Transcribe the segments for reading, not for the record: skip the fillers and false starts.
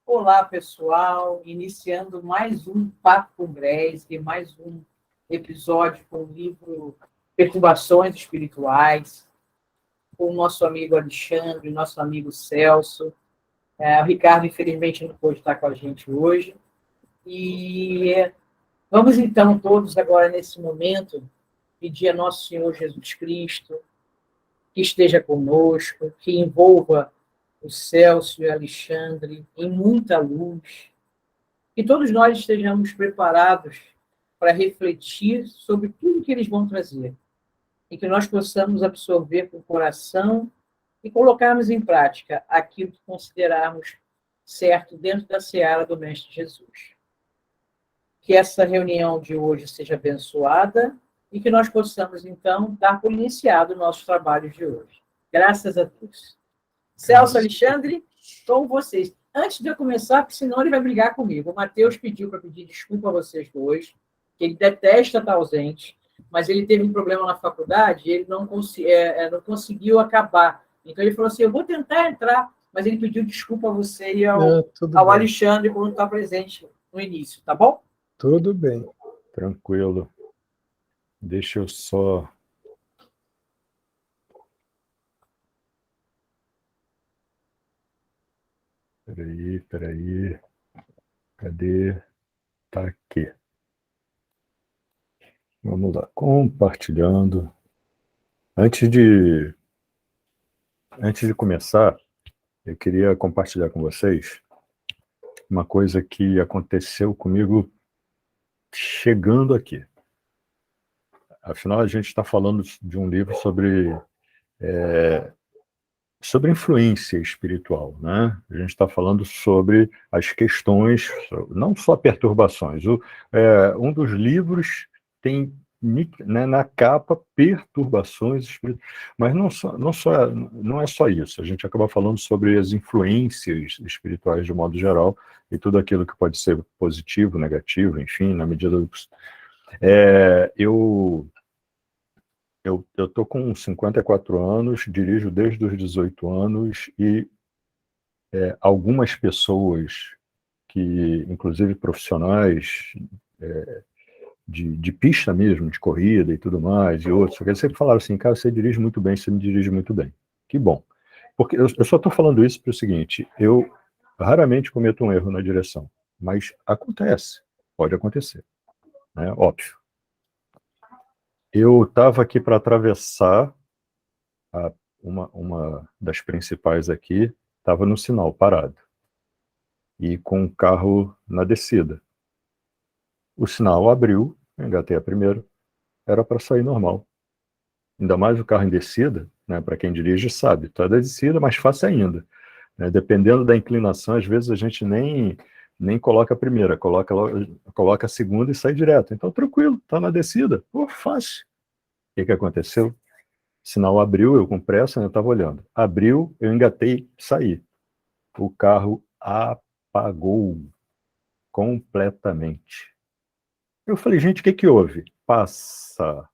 Olá, pessoal, iniciando mais um Papo com Grés e mais um episódio com o livro Perturbações Espirituais, com o nosso amigo Alexandre, nosso amigo Celso. O Ricardo, infelizmente, não pôde estar com a gente hoje. E vamos, então, todos agora, nesse momento, pedir a Nosso Senhor Jesus Cristo que esteja conosco, que envolva o Celso e o Alexandre em muita luz, que todos nós estejamos preparados para refletir sobre tudo que eles vão trazer e que nós possamos absorver com o coração e colocarmos em prática aquilo que considerarmos certo dentro da seara do Mestre Jesus. Que essa reunião de hoje seja abençoada e que nós possamos, então, dar por iniciado o nosso trabalho de hoje. Graças a Deus. Celso, Alexandre, com vocês. Antes de eu começar, porque senão ele vai brigar comigo. O Matheus pediu para pedir desculpa a vocês dois, que ele detesta estar ausente, mas ele teve um problema na faculdade e ele não conseguiu acabar. Então ele falou assim, eu vou tentar entrar, mas ele pediu desculpa a você e ao Alexandre por não estar presente no início, tá bom? Tudo bem, tranquilo. Deixa eu só... Peraí. Cadê? Tá aqui. Vamos lá, compartilhando. Antes de começar, eu queria compartilhar com vocês uma coisa que aconteceu comigo chegando aqui. Afinal, a gente está falando de um livro sobre influência espiritual, né? A gente está falando sobre as questões, não só perturbações. Um dos livros tem, né, na capa perturbações espirituais, mas não é só isso. A gente acaba falando sobre as influências espirituais de modo geral e tudo aquilo que pode ser positivo, negativo, enfim, na medida do possível. Eu estou com 54 anos, dirijo desde os 18 anos e algumas pessoas que, inclusive profissionais de pista mesmo, de corrida e tudo mais, e outros, eles sempre falaram assim, cara, você dirige muito bem, você me dirige muito bem. Que bom. Porque eu só estou falando isso para o seguinte, eu raramente cometo um erro na direção, mas acontece, pode acontecer, né? Óbvio. Eu estava aqui para atravessar uma das principais aqui, estava no sinal, parado, e com o carro na descida. O sinal abriu, eu engatei a primeira, era para sair normal. Ainda mais o carro em descida, né, para quem dirige sabe, está da descida, mais fácil ainda. Né, dependendo da inclinação, às vezes a gente nem coloca a primeira, coloca a segunda e sai direto. Então, tranquilo, está na descida, pô, fácil. O que aconteceu? O sinal abriu, eu com pressa, eu estava olhando. Abriu, eu engatei, saí. O carro apagou completamente. Eu falei, gente, o que houve? Passa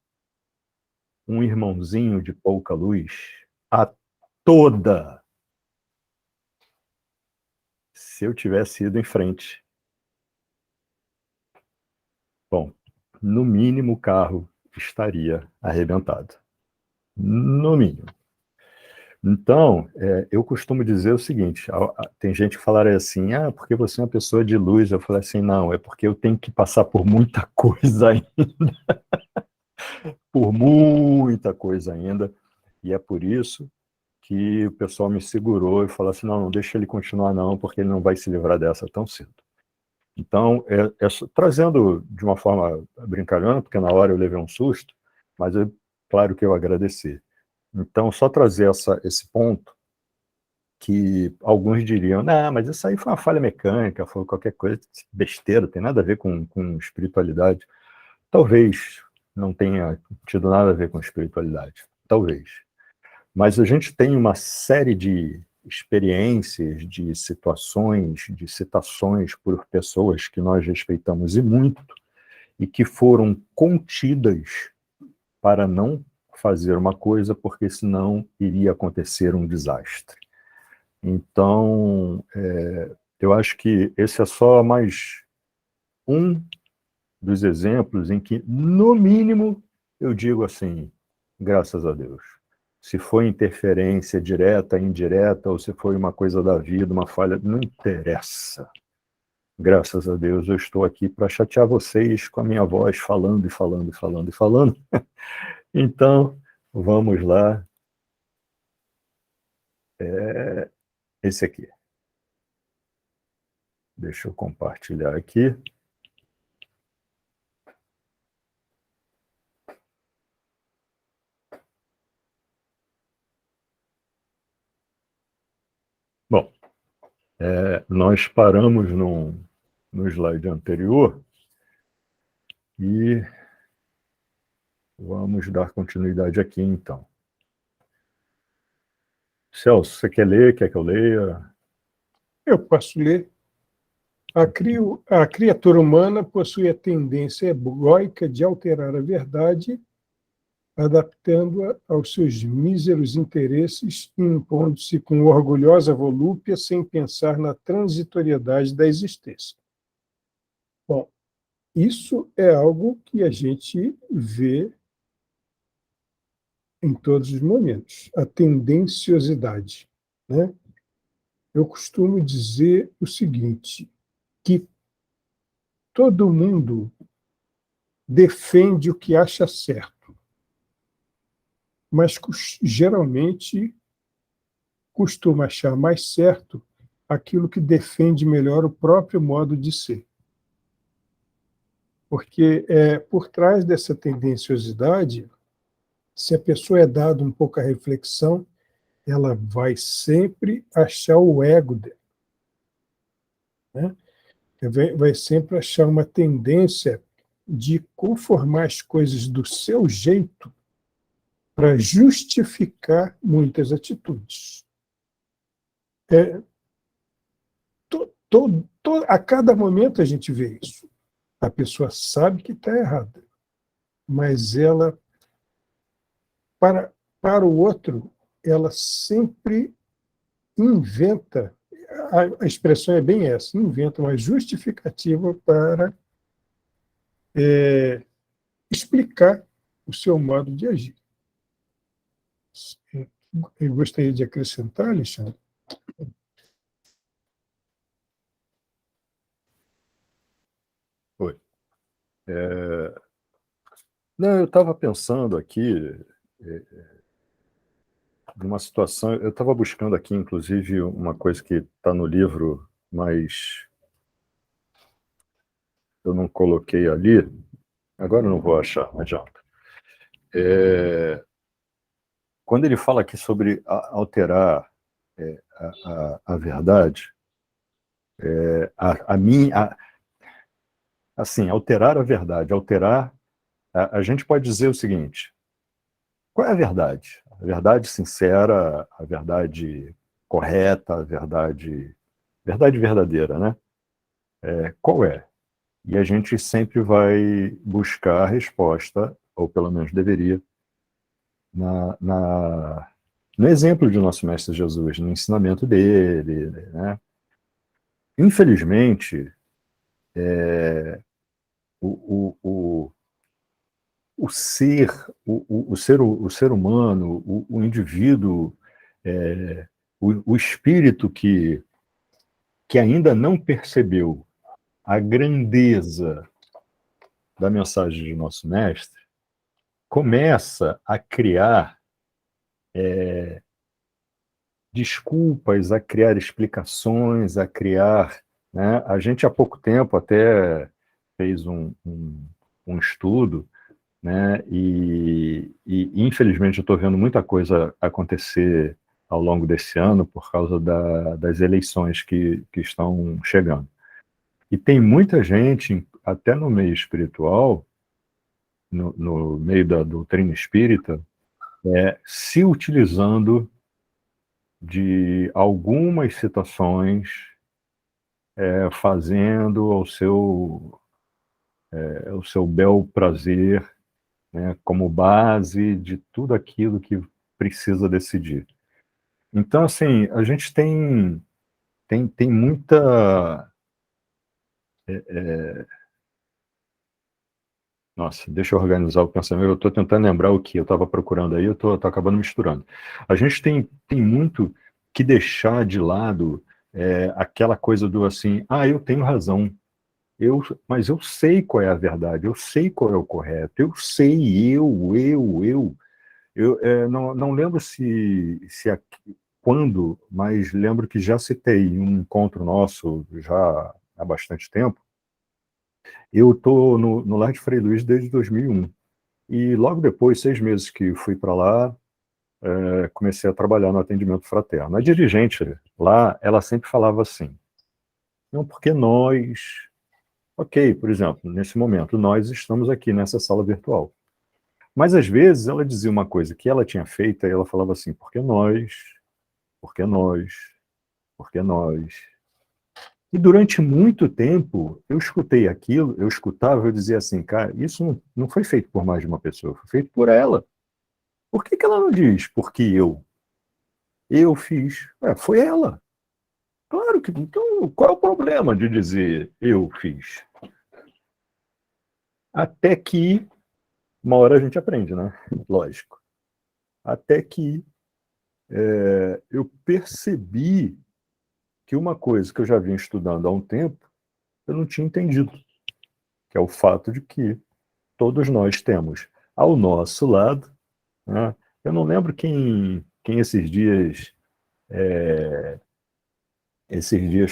um irmãozinho de pouca luz a toda. Se eu tivesse ido em frente. Bom, no mínimo o carro estaria arrebentado. No mínimo. Então, eu costumo dizer o seguinte, tem gente que fala assim, porque você é uma pessoa de luz. Eu falei assim, não, é porque eu tenho que passar por muita coisa ainda. Por muita coisa ainda. E é por isso que o pessoal me segurou e falou assim, não deixa ele continuar não, porque ele não vai se livrar dessa tão cedo. Então, trazendo de uma forma brincalhona, porque na hora eu levei um susto, mas claro que eu agradeci. Então, só trazer esse ponto, que alguns diriam, não, mas isso aí foi uma falha mecânica, foi qualquer coisa, besteira, tem nada a ver com espiritualidade. Talvez não tenha tido nada a ver com espiritualidade, talvez. Mas a gente tem uma série de experiências, de situações, de citações por pessoas que nós respeitamos e muito, e que foram contidas para não fazer uma coisa, porque senão iria acontecer um desastre. Então, eu acho que esse é só mais um dos exemplos em que, no mínimo, eu digo assim, graças a Deus. Se foi interferência direta, indireta, ou se foi uma coisa da vida, uma falha, não interessa. Graças a Deus eu estou aqui para chatear vocês com a minha voz, falando e falando e falando e falando. Então, vamos lá. Esse aqui. Deixa eu compartilhar aqui. Bom, nós paramos no slide anterior e vamos dar continuidade aqui, então. Celso, você quer ler? Quer que eu leia? Eu posso ler. A criatura humana possui a tendência egóica de alterar a verdade, adaptando-a aos seus míseros interesses e impondo-se com orgulhosa volúpia sem pensar na transitoriedade da existência. Bom, isso é algo que a gente vê em todos os momentos, a tendenciosidade, né? Eu costumo dizer o seguinte, que todo mundo defende o que acha certo, mas geralmente costuma achar mais certo aquilo que defende melhor o próprio modo de ser. Porque por trás dessa tendenciosidade, se a pessoa é dada um pouco a reflexão, ela vai sempre achar o ego dela, né? Vai sempre achar uma tendência de conformar as coisas do seu jeito para justificar muitas atitudes. A cada momento a gente vê isso. A pessoa sabe que está errada, mas ela, para o outro, ela sempre inventa, a expressão é bem essa, inventa uma justificativa para explicar o seu modo de agir. Eu gostaria de acrescentar, Alexandre. Oi. Não, eu estava pensando aqui numa situação, eu estava buscando aqui, inclusive, uma coisa que está no livro, mas eu não coloquei ali, agora eu não vou achar, não adianta. Quando ele fala aqui sobre alterar a verdade, assim, alterar a verdade, a gente pode dizer o seguinte, qual é a verdade? A verdade sincera, a verdade correta, a verdade verdadeira, né? Qual é? E a gente sempre vai buscar a resposta, ou pelo menos deveria, no exemplo de nosso Mestre Jesus, no ensinamento dele, né? Infelizmente, o ser humano, o indivíduo, o espírito que ainda não percebeu a grandeza da mensagem de nosso mestre, começa a criar desculpas, a criar explicações, a criar, né? A gente há pouco tempo até fez um estudo, né? E infelizmente eu estou vendo muita coisa acontecer ao longo desse ano por causa das eleições que estão chegando. E tem muita gente, até no meio espiritual, no meio da doutrina espírita, se utilizando de algumas citações, fazendo ao seu bel prazer, né, como base de tudo aquilo que precisa decidir. Então, assim, a gente tem tem muita... Nossa, deixa eu organizar o pensamento. Eu estou tentando lembrar o que eu estava procurando aí, eu estou acabando misturando. A gente tem muito que deixar de lado aquela coisa do assim, eu tenho razão, mas eu sei qual é a verdade, eu sei qual é o correto, eu sei, não lembro quando, mas lembro que já citei em um encontro nosso já há bastante tempo. Eu estou no Lar de Frei Luís desde 2001. E logo depois, 6 meses que fui para lá, comecei a trabalhar no atendimento fraterno. A dirigente lá, ela sempre falava assim, não, porque nós... Ok, por exemplo, nesse momento, nós estamos aqui nessa sala virtual. Mas, às vezes, ela dizia uma coisa que ela tinha feito, e ela falava assim, porque nós, porque nós, porque nós... E durante muito tempo, eu escutei aquilo, eu escutava, eu dizia assim, cara, isso não foi feito por mais de uma pessoa, foi feito por ela. Por que ela não diz, porque eu fiz? Foi ela. Claro que, então, qual é o problema de dizer eu fiz? Até que, uma hora a gente aprende, né? Lógico. Até que eu percebi que uma coisa que eu já vinha estudando há um tempo, eu não tinha entendido, que é o fato de que todos nós temos ao nosso lado, né? Eu não lembro quem esses dias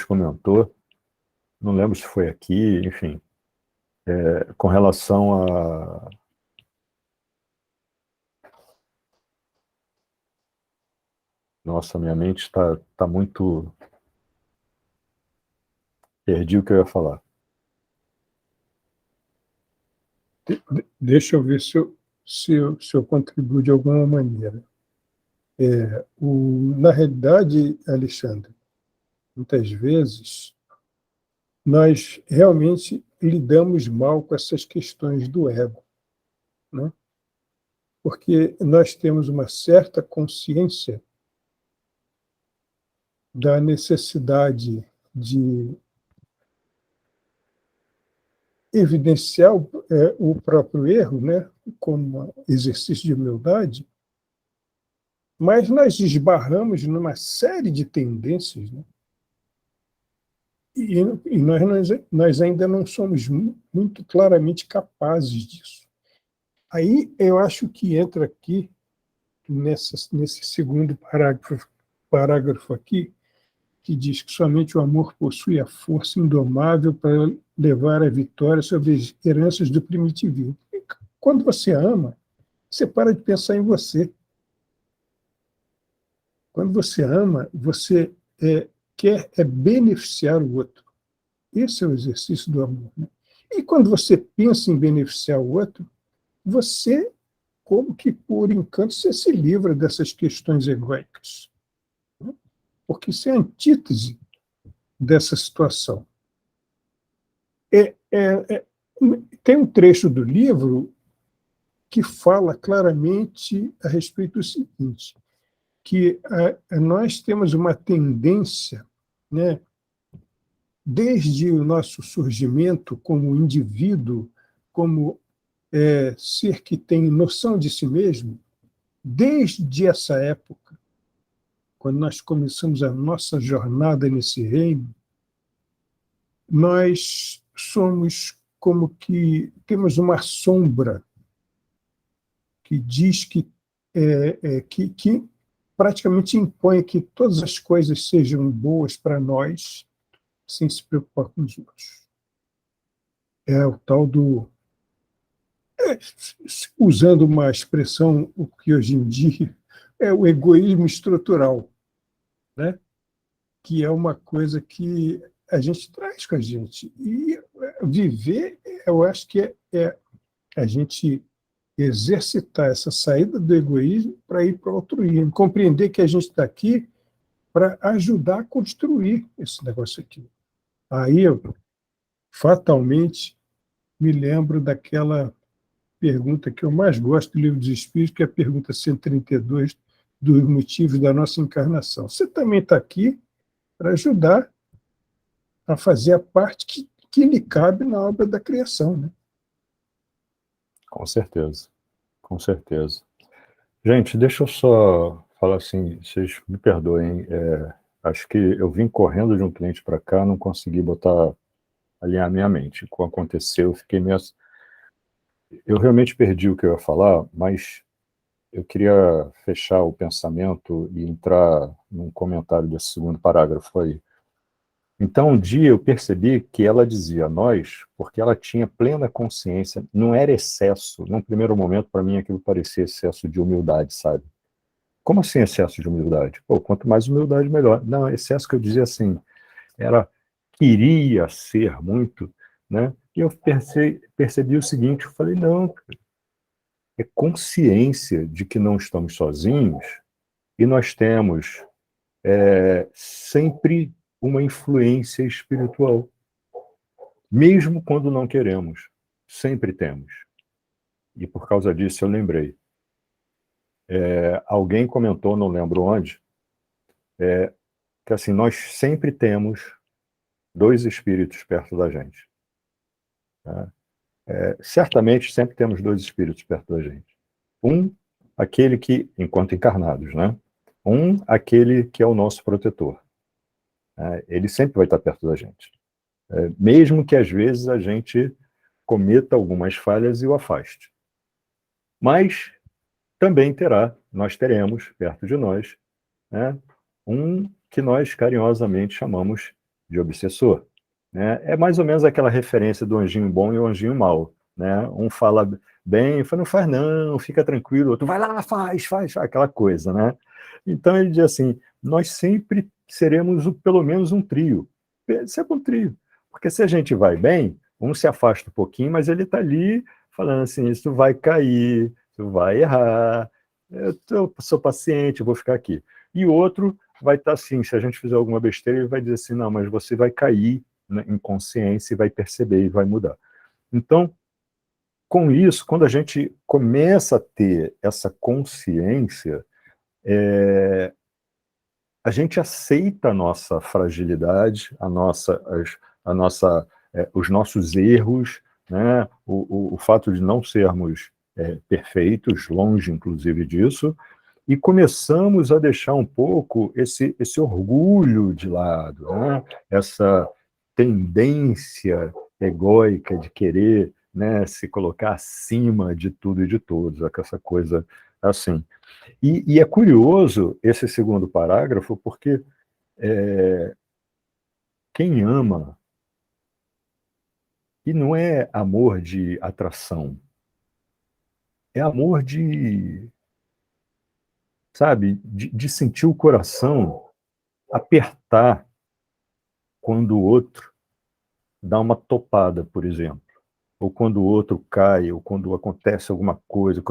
comentou, não lembro se foi aqui, enfim, com relação a... Nossa, minha mente está muito... Perdi o que eu ia falar. Deixa eu ver se eu contribuo de alguma maneira. Na realidade, Alexandre, muitas vezes nós realmente lidamos mal com essas questões do ego, né? Porque nós temos uma certa consciência da necessidade de evidenciar o próprio erro, né, como exercício de humildade, mas nós esbarramos numa série de tendências, né, e nós ainda não somos muito claramente capazes disso. Aí eu acho que entra aqui, nesse segundo parágrafo aqui, que diz que somente o amor possui a força indomável para levar à vitória sobre as heranças do primitivismo. E quando você ama, você para de pensar em você. Quando você ama, você quer beneficiar o outro. Esse é o exercício do amor, né? E quando você pensa em beneficiar o outro, você, como que por encanto, você se livra dessas questões egóicas, né? Porque isso é a antítese dessa situação. Tem um trecho do livro que fala claramente a respeito do seguinte, que nós temos uma tendência, né, desde o nosso surgimento como indivíduo, como ser que tem noção de si mesmo, desde essa época, quando nós começamos a nossa jornada nesse reino, nós somos como que temos uma sombra que diz que praticamente impõe que todas as coisas sejam boas para nós, sem se preocupar com os outros. É o tal do... usando uma expressão, o que hoje em dia é o egoísmo estrutural, né? Que é uma coisa que a gente traz com a gente. E viver, eu acho que é a gente exercitar essa saída do egoísmo para ir para o altruísmo, compreender que a gente está aqui para ajudar a construir esse negócio aqui. Aí eu, fatalmente, me lembro daquela pergunta que eu mais gosto do Livro dos Espíritos, que é a pergunta 132, dos motivos da nossa encarnação. Você também está aqui para ajudar a fazer a parte que lhe cabe na obra da criação, né? Com certeza, com certeza. Gente, deixa eu só falar assim, vocês me perdoem, acho que eu vim correndo de um cliente para cá, não consegui alinhar minha mente. O que aconteceu, eu fiquei meio... Eu realmente perdi o que eu ia falar, mas eu queria fechar o pensamento e entrar num comentário desse segundo parágrafo aí. Então, um dia eu percebi que ela dizia nós, porque ela tinha plena consciência, não era excesso. Num primeiro momento, para mim, aquilo parecia excesso de humildade, sabe? Como assim excesso de humildade? Pô, quanto mais humildade, melhor. Não, excesso que eu dizia assim, ela queria ser muito, né? E eu percebi o seguinte, eu falei, não, é consciência de que não estamos sozinhos e nós temos sempre uma influência espiritual. Mesmo quando não queremos, sempre temos. E por causa disso eu lembrei. Alguém comentou, não lembro onde, que assim, nós sempre temos dois espíritos perto da gente. Tá? Certamente sempre temos dois espíritos perto da gente. Um, aquele que, enquanto encarnados, né? Um, aquele que é o nosso protetor. Ele sempre vai estar perto da gente. Mesmo que às vezes a gente cometa algumas falhas e o afaste. Mas também nós teremos perto de nós, né, um que nós carinhosamente chamamos de obsessor. Né? É mais ou menos aquela referência do anjinho bom e o anjinho mau. Né? Um fala bem, fala, não faz não, fica tranquilo, outro vai lá, faz, aquela coisa. Né? Então ele diz assim, nós sempre seremos pelo menos um trio. Sempre um trio. Porque se a gente vai bem, um se afasta um pouquinho, mas ele está ali falando assim, isso vai cair, isso vai errar, eu sou paciente, eu vou ficar aqui. E o outro vai estar assim, se a gente fizer alguma besteira, ele vai dizer assim, não, mas você vai cair, né, em consciência e vai perceber e vai mudar. Então, com isso, quando a gente começa a ter essa consciência, a gente aceita a nossa fragilidade, os nossos erros, né, o fato de não sermos perfeitos, longe inclusive disso, e começamos a deixar um pouco esse orgulho de lado, né? Essa tendência egóica de querer, né, se colocar acima de tudo e de todos, essa coisa assim. E é curioso esse segundo parágrafo, porque quem ama, e não é amor de atração, é amor de, sabe, de sentir o coração apertar quando o outro dá uma topada, por exemplo, ou quando o outro cai, ou quando acontece alguma coisa,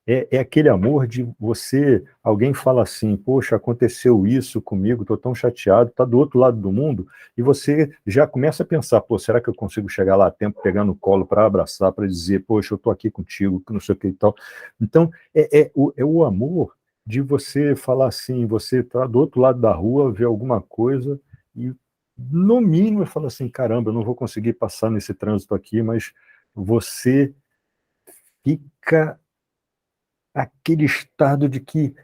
é aquele amor de alguém fala assim, poxa, aconteceu isso comigo, estou tão chateado, está do outro lado do mundo, e você já começa a pensar, pô, será que eu consigo chegar lá a tempo, pegar no colo para abraçar, para dizer, poxa, eu estou aqui contigo, que não sei o que e tal. Então, o amor de você falar assim, você está do outro lado da rua, vê alguma coisa, e no mínimo fala assim, caramba, eu não vou conseguir passar nesse trânsito aqui, mas você fica aquele estado de que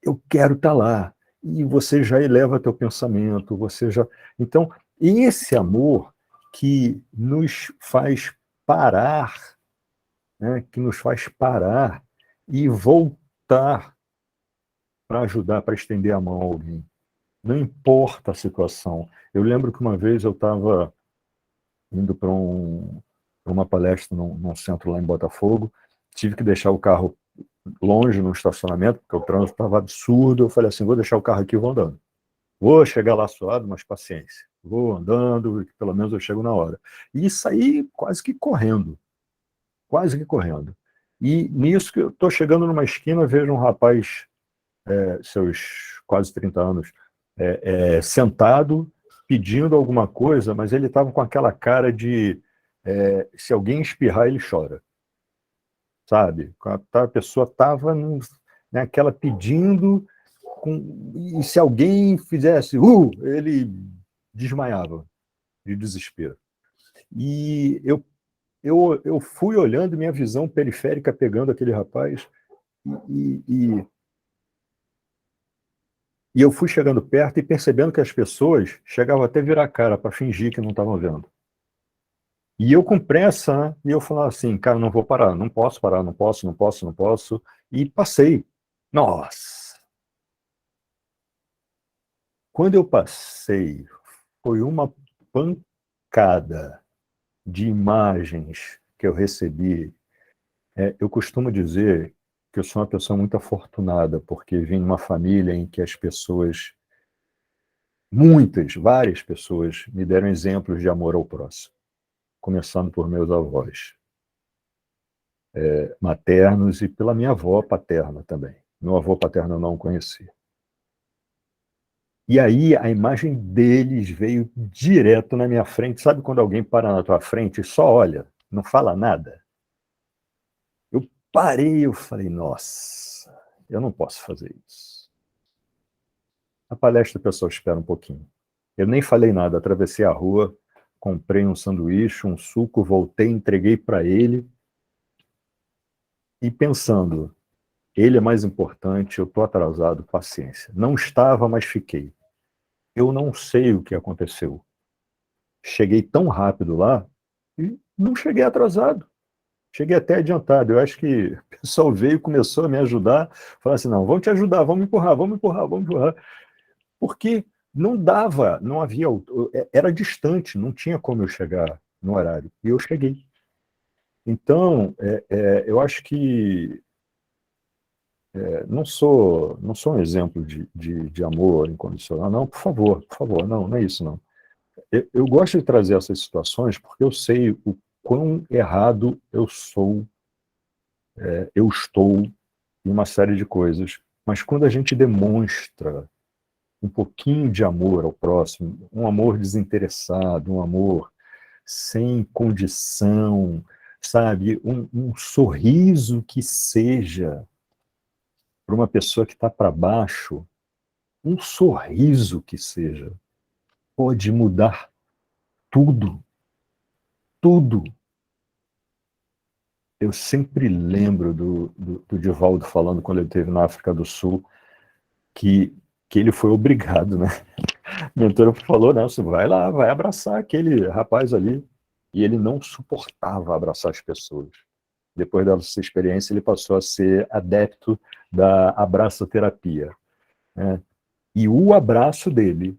eu quero estar lá. E você já eleva teu pensamento, você já... Então, esse amor que nos faz parar, né, que nos faz parar e voltar para ajudar, para estender a mão a alguém. Não importa a situação. Eu lembro que uma vez eu estava indo para uma palestra num centro lá em Botafogo, tive que deixar o carro longe no estacionamento, porque o trânsito estava absurdo. Eu falei assim, vou deixar o carro aqui e vou andando. Vou chegar lá suado, mas paciência. Vou andando, que pelo menos eu chego na hora. E saí quase que correndo. Quase que correndo. E nisso que eu estou chegando numa esquina, vejo um rapaz, seus quase 30 anos, sentado, pedindo alguma coisa, mas ele estava com aquela cara de se alguém espirrar, ele chora. Sabe? A pessoa estava naquela pedindo, e se alguém fizesse, ele desmaiava de desespero. E eu fui olhando, minha visão periférica pegando aquele rapaz, e eu fui chegando perto e percebendo que as pessoas chegavam até a virar a cara para fingir que não estavam vendo. E eu com pressa, né? E eu falava assim, cara, não vou parar, não posso parar, não posso, não posso, não posso. E passei. Nossa! Quando eu passei, foi uma pancada de imagens que eu recebi. Eu costumo dizer que eu sou uma pessoa muito afortunada, porque vim de uma família em que as pessoas, várias pessoas, me deram exemplos de amor ao próximo, começando por meus avós maternos e pela minha avó paterna também. Meu avô paterno eu não conheci. E aí a imagem deles veio direto na minha frente. Sabe quando alguém para na tua frente e só olha, não fala nada? Eu parei, eu falei, nossa, eu não posso fazer isso. A palestra o pessoal espera um pouquinho. Eu nem falei nada, atravessei a rua, comprei um sanduíche, um suco, voltei, entreguei para ele e pensando, ele é mais importante, eu estou atrasado, paciência. Não estava, mas fiquei. Eu não sei o que aconteceu. Cheguei tão rápido lá e não cheguei atrasado. Cheguei até adiantado. Eu acho que o pessoal veio e começou a me ajudar. Falar assim, não, vamos te ajudar, vamos empurrar, vamos empurrar, vamos empurrar. Porque não dava, não havia... Era distante, não tinha como eu chegar no horário. E eu cheguei. Então, eu acho que não sou um exemplo de amor incondicional, não, por favor, não é isso, não. Eu gosto de trazer essas situações porque eu sei o quão errado eu estou em uma série de coisas, mas quando a gente demonstra um pouquinho de amor ao próximo, um amor desinteressado, um amor sem condição, sabe, um sorriso que seja para uma pessoa que está para baixo, um sorriso que seja, pode mudar tudo, tudo. Eu sempre lembro do Divaldo falando, quando ele esteve na África do Sul, que ele foi obrigado, né? A mentora falou, não, você vai lá, vai abraçar aquele rapaz ali. E ele não suportava abraçar as pessoas. Depois dessa experiência, ele passou a ser adepto da abraçoterapia, né? E o abraço dele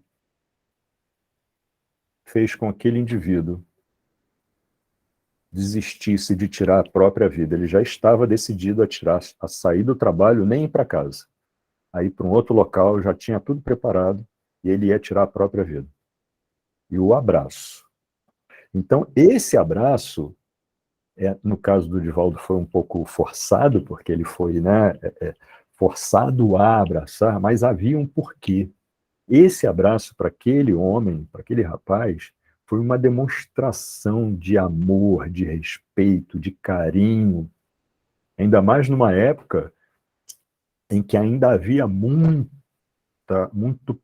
fez com que aquele indivíduo desistisse de tirar a própria vida. Ele já estava decidido a sair do trabalho, nem ir para casa. A ir para um outro local, já tinha tudo preparado, e ele ia tirar a própria vida. E o abraço. Então, esse abraço, no caso do Divaldo, foi um pouco forçado, porque ele foi, né, forçado a abraçar, mas havia um porquê. Esse abraço para aquele homem, para aquele rapaz, foi uma demonstração de amor, de respeito, de carinho, ainda mais numa época em que ainda havia muito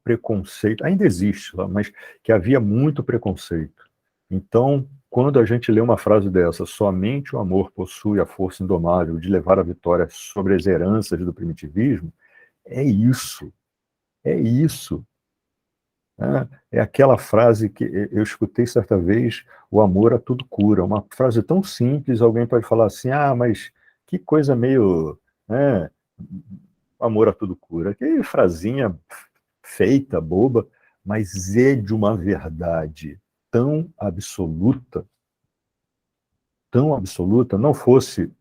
preconceito, ainda existe, mas que havia muito preconceito. Então, quando a gente lê uma frase dessa, somente o amor possui a força indomável de levar a vitória sobre as heranças do primitivismo, é isso, é isso. É aquela frase que eu escutei certa vez, o amor a tudo cura. Uma frase tão simples, alguém pode falar assim, mas que coisa meio, né, amor a tudo cura. Que frasinha feita, boba, mas é de uma verdade tão absoluta, não fosse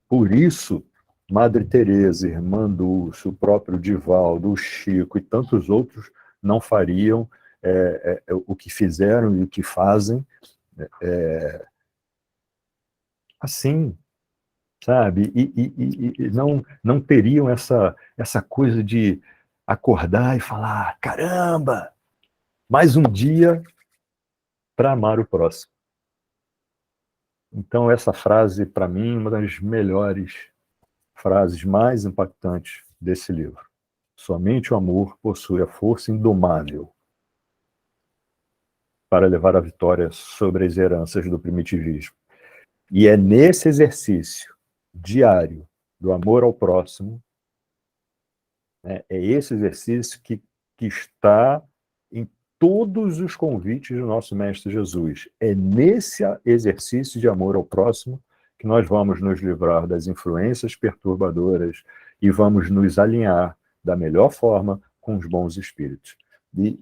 por isso Madre Teresa, Irmã Dulce, o próprio Divaldo, o Chico e tantos outros não fariam o que fizeram e o que fazem assim, sabe? E não teriam essa coisa de acordar e falar, caramba, mais um dia para amar o próximo. Então, essa frase, para mim, é uma das melhores frases mais impactantes desse livro. Somente o amor possui a força indomável para levar a vitória sobre as heranças do primitivismo. E é nesse exercício diário do amor ao próximo, né, é esse exercício que está em todos os convites do nosso Mestre Jesus. É nesse exercício de amor ao próximo que nós vamos nos livrar das influências perturbadoras e vamos nos alinhar da melhor forma com os bons espíritos. E,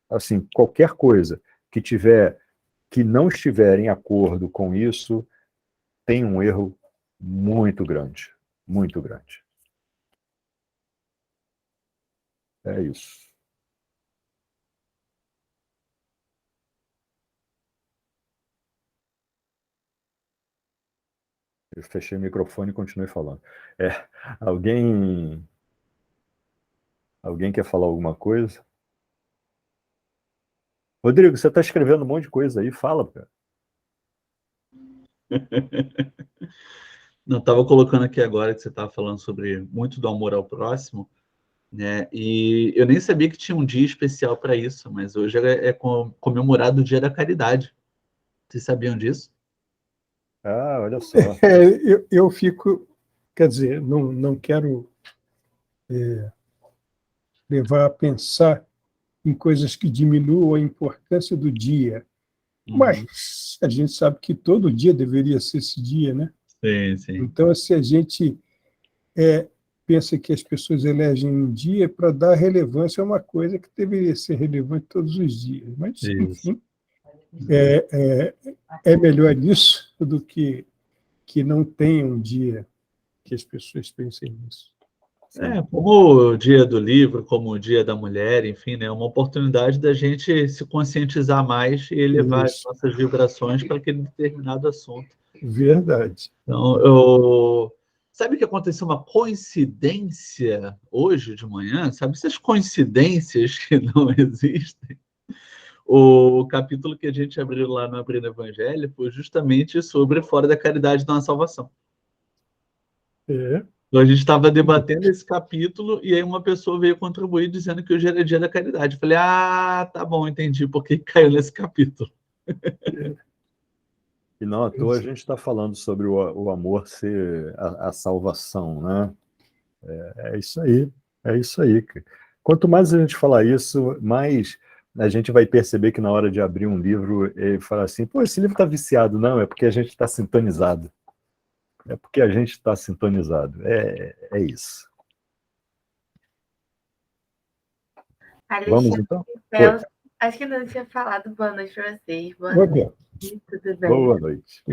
assim, qualquer coisa que não estiver em acordo com isso tem um erro muito grande, muito grande. É isso. Eu fechei o microfone e continuei falando. Alguém quer falar alguma coisa? Rodrigo, você está escrevendo um monte de coisa aí, fala, cara. Não, estava colocando aqui agora que você estava falando sobre muito do amor ao próximo, né? E eu nem sabia que tinha um dia especial para isso, mas hoje é comemorado o Dia da Caridade. Vocês sabiam disso? Ah, olha só. Eu fico, quer dizer, não quero levar a pensar em coisas que diminuam a importância do dia, mas a gente sabe que todo dia deveria ser esse dia, né? Sim, sim. Então, se a gente pensa que as pessoas elegem um dia para dar relevância a uma coisa que deveria ser relevante todos os dias. Mas, enfim, é melhor isso do que não tenha um dia que as pessoas pensem nisso. Como o Dia do Livro, como o Dia da Mulher, enfim, né, uma oportunidade da gente se conscientizar mais e elevar as nossas vibrações para aquele determinado assunto. Verdade. Então, sabe que aconteceu uma coincidência hoje de manhã? Sabe essas coincidências que não existem? O capítulo que a gente abriu lá no Abrindo Evangelho foi justamente sobre fora da caridade não há salvação. Então, a gente estava debatendo esse capítulo e aí uma pessoa veio contribuir dizendo que hoje era dia da caridade. Eu falei, tá bom, entendi por que caiu nesse capítulo. E não à toa a gente está falando sobre o amor ser a salvação, né? É isso aí, é isso aí. Quanto mais a gente falar isso, mais a gente vai perceber que na hora de abrir um livro e falar assim, pô, esse livro está viciado. Não, é porque a gente está sintonizado. É porque a gente está sintonizado. É isso. Vamos então? Acho que eu não tinha falado boa noite para vocês. Boa noite. Tudo bem? Boa noite.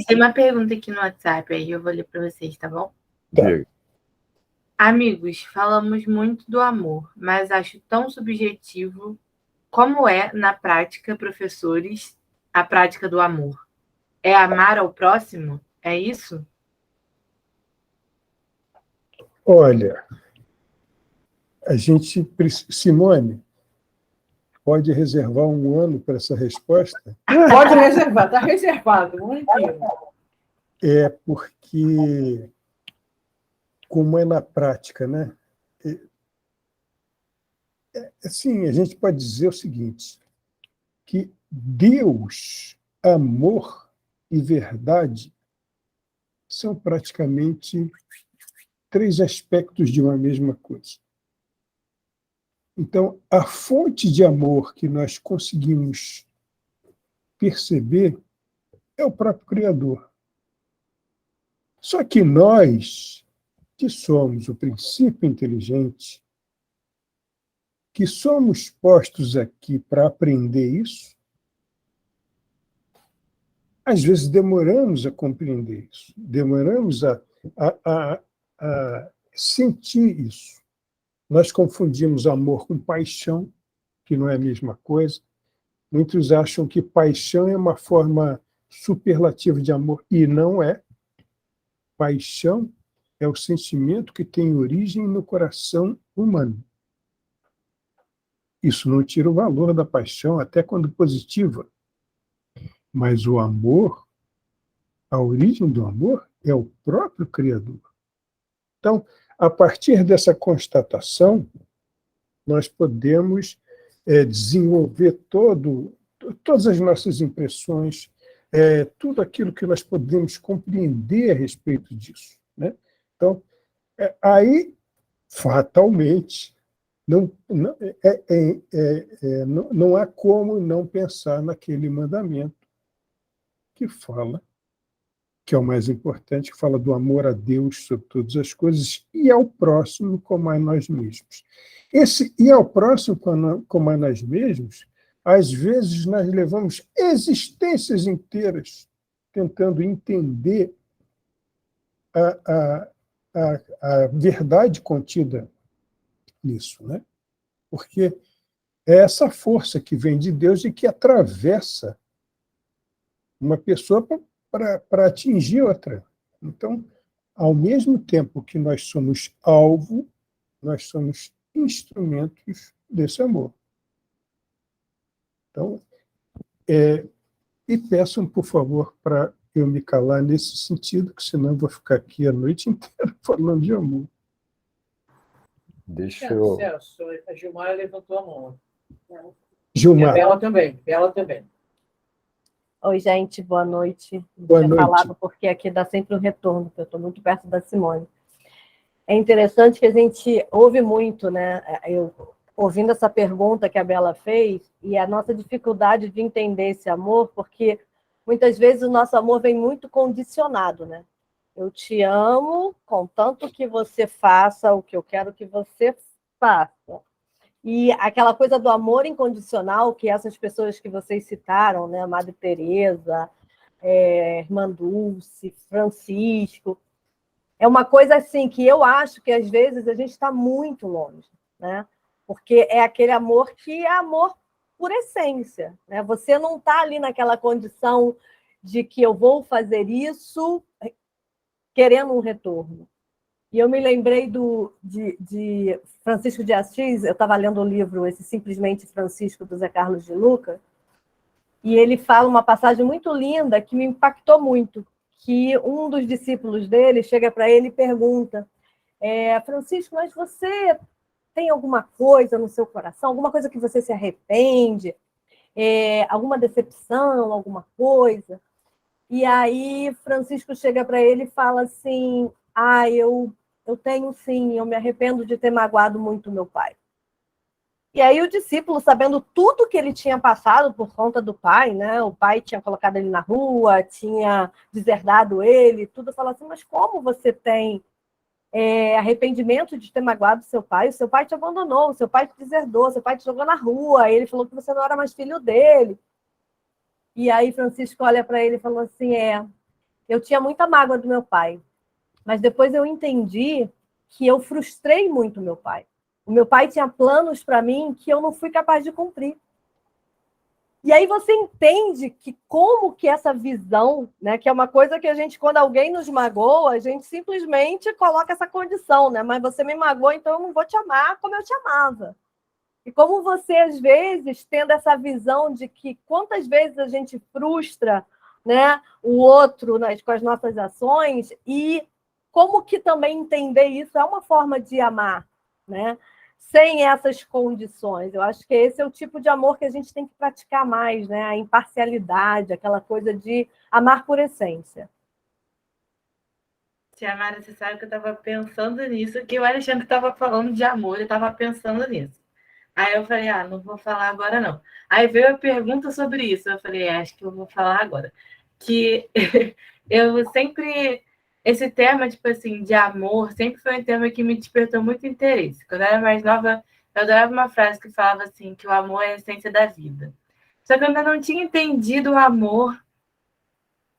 Tem uma pergunta aqui no WhatsApp, aí eu vou ler para vocês, tá bom? Diga. Amigos, falamos muito do amor, mas acho tão subjetivo. Como é, na prática, professores, a prática do amor? É amar ao próximo? É isso? Olha, a gente, Simone, pode reservar um ano para essa resposta? Pode reservar, está reservado, um ano inteiro. É porque, como é na prática, né? Assim, a gente pode dizer o seguinte, que Deus, amor e verdade são praticamente 3 aspectos de uma mesma coisa. Então, a fonte de amor que nós conseguimos perceber é o próprio Criador. Só que nós, que somos o princípio inteligente, que somos postos aqui para aprender isso, às vezes demoramos a compreender isso, demoramos a sentir isso. Nós confundimos amor com paixão, que não é a mesma coisa. Muitos acham que paixão é uma forma superlativa de amor, e não é. Paixão é o sentimento que tem origem no coração humano. Isso não tira o valor da paixão, até quando positiva. Mas o amor, a origem do amor, é o próprio Criador. Então, a partir dessa constatação, nós podemos desenvolver todas as nossas impressões, tudo aquilo que nós podemos compreender a respeito disso, né? Então, aí, fatalmente, não há como não pensar naquele mandamento que fala, que é o mais importante, que fala do amor a Deus sobre todas as coisas e ao próximo como a nós mesmos. Esse e ao próximo como a nós mesmos, às vezes nós levamos existências inteiras tentando entender a verdade contida nisso, né? Porque é essa força que vem de Deus e que atravessa uma pessoa para atingir outra. Então, ao mesmo tempo que nós somos alvo, nós somos instrumentos desse amor. Então, e peçam, por favor, para eu me calar nesse sentido, que senão eu vou ficar aqui a noite inteira falando de amor. Deixa eu... Celso, a Gilmara levantou a mão. Gilmar. E a Bela também. Oi, gente, boa noite. Boa Não tinha noite. falado porque aqui dá sempre um retorno, porque eu estou muito perto da Simone. É interessante que a gente ouve muito, né? Eu, ouvindo essa pergunta que a Bela fez, e a nossa dificuldade de entender esse amor, porque muitas vezes o nosso amor vem muito condicionado, né? Eu te amo, contanto que você faça o que eu quero que você faça. E aquela coisa do amor incondicional, que essas pessoas que vocês citaram, né? Madre Teresa, Irmã Dulce, Francisco, é uma coisa assim que eu acho que às vezes a gente está muito longe, né? Porque é aquele amor que é amor por essência, né? Você não está ali naquela condição de que eu vou fazer isso querendo um retorno. E eu me lembrei de Francisco de Assis, eu estava lendo o livro esse Simplesmente Francisco, do Zé Carlos de Luca, e ele fala uma passagem muito linda que me impactou muito, que um dos discípulos dele chega para ele e pergunta, Francisco, mas você tem alguma coisa no seu coração, alguma coisa que você se arrepende, alguma decepção, alguma coisa? E aí Francisco chega para ele e fala assim, eu tenho sim, eu me arrependo de ter magoado muito meu pai. E aí o discípulo, sabendo tudo que ele tinha passado por conta do pai, né? O pai tinha colocado ele na rua, tinha deserdado ele, tudo, fala assim, mas como você tem arrependimento de ter magoado seu pai? O seu pai te abandonou, o seu pai te deserdou, o seu pai te jogou na rua, ele falou que você não era mais filho dele. E aí Francisco olha para ele e falou assim, eu tinha muita mágoa do meu pai, mas depois eu entendi que eu frustrei muito meu pai. O meu pai tinha planos para mim que eu não fui capaz de cumprir. E aí você entende que como que essa visão, né, que é uma coisa que a gente, quando alguém nos magoa, a gente simplesmente coloca essa condição, né? Mas você me magoou, então eu não vou te amar como eu te amava. E como você, às vezes, tendo essa visão de que quantas vezes a gente frustra, né, o outro com as nossas ações, e como que também entender isso é uma forma de amar, né? Sem essas condições. Eu acho que esse é o tipo de amor que a gente tem que praticar mais, né? A imparcialidade, aquela coisa de amar por essência. Tia Mara, você sabe que eu estava pensando nisso, que o Alexandre estava falando de amor, eu estava pensando nisso. Aí eu falei, não vou falar agora não. Aí veio a pergunta sobre isso, eu falei, acho que eu vou falar agora. Que eu sempre... Esse tema, tipo assim, de amor, sempre foi um tema que me despertou muito interesse. Quando eu era mais nova, eu adorava uma frase que falava assim, que o amor é a essência da vida. Só que eu ainda não tinha entendido o amor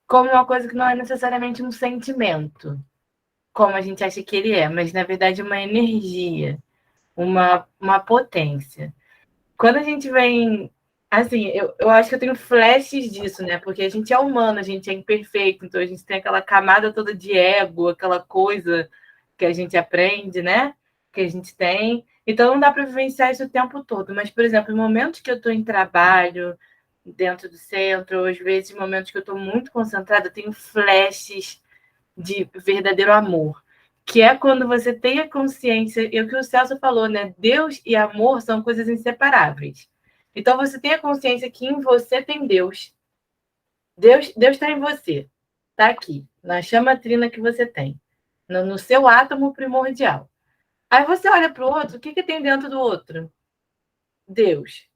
como uma coisa que não é necessariamente um sentimento, como a gente acha que ele é, mas, na verdade, uma energia, uma potência. Quando a gente vem... Assim, eu acho que eu tenho flashes disso, né? Porque a gente é humano, a gente é imperfeito, então a gente tem aquela camada toda de ego, aquela coisa que a gente aprende, né? Que a gente tem. Então não dá para vivenciar isso o tempo todo. Mas, por exemplo, em momentos que eu estou em trabalho, dentro do centro, ou às vezes em momentos que eu estou muito concentrada, eu tenho flashes de verdadeiro amor. que é quando você tem a consciência, e o que o Celso falou, né? Deus e amor são coisas inseparáveis. Então, você tem a consciência que em você tem Deus. Deus está em você. Está aqui, na chama trina que você tem. No seu átomo primordial. Aí você olha para o outro, o que tem dentro do outro? Deus.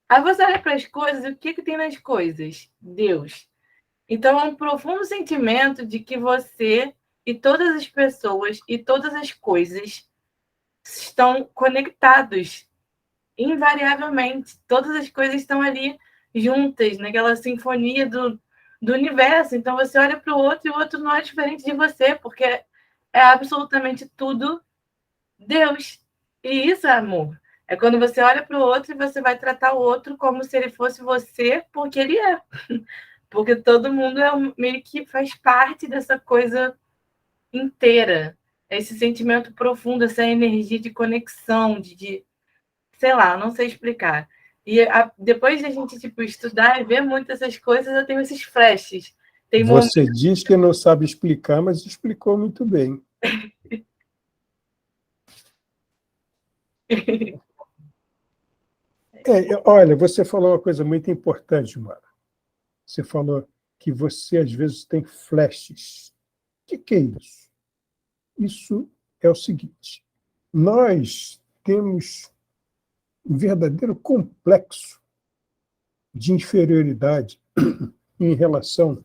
Aí você olha para as coisas, o que tem nas coisas? Deus. Então, é um profundo sentimento de que você e todas as pessoas e todas as coisas estão conectados, invariavelmente. Todas as coisas estão ali juntas, naquela sinfonia do universo. Então, você olha para o outro e o outro não é diferente de você, porque é absolutamente tudo Deus. E isso é amor. É quando você olha para o outro e você vai tratar o outro como se ele fosse você, porque ele é. Porque todo mundo meio que faz parte dessa coisa inteira. Esse sentimento profundo, essa energia de conexão, sei lá, não sei explicar. E depois de a gente estudar e ver muito essas coisas, eu tenho esses flashes. Tem Você diz que não sabe explicar, mas explicou muito bem. Olha, você falou uma coisa muito importante, Mara. Você falou que você, às vezes, tem flashes. O que é isso? Isso é o seguinte: nós temos um verdadeiro complexo de inferioridade em relação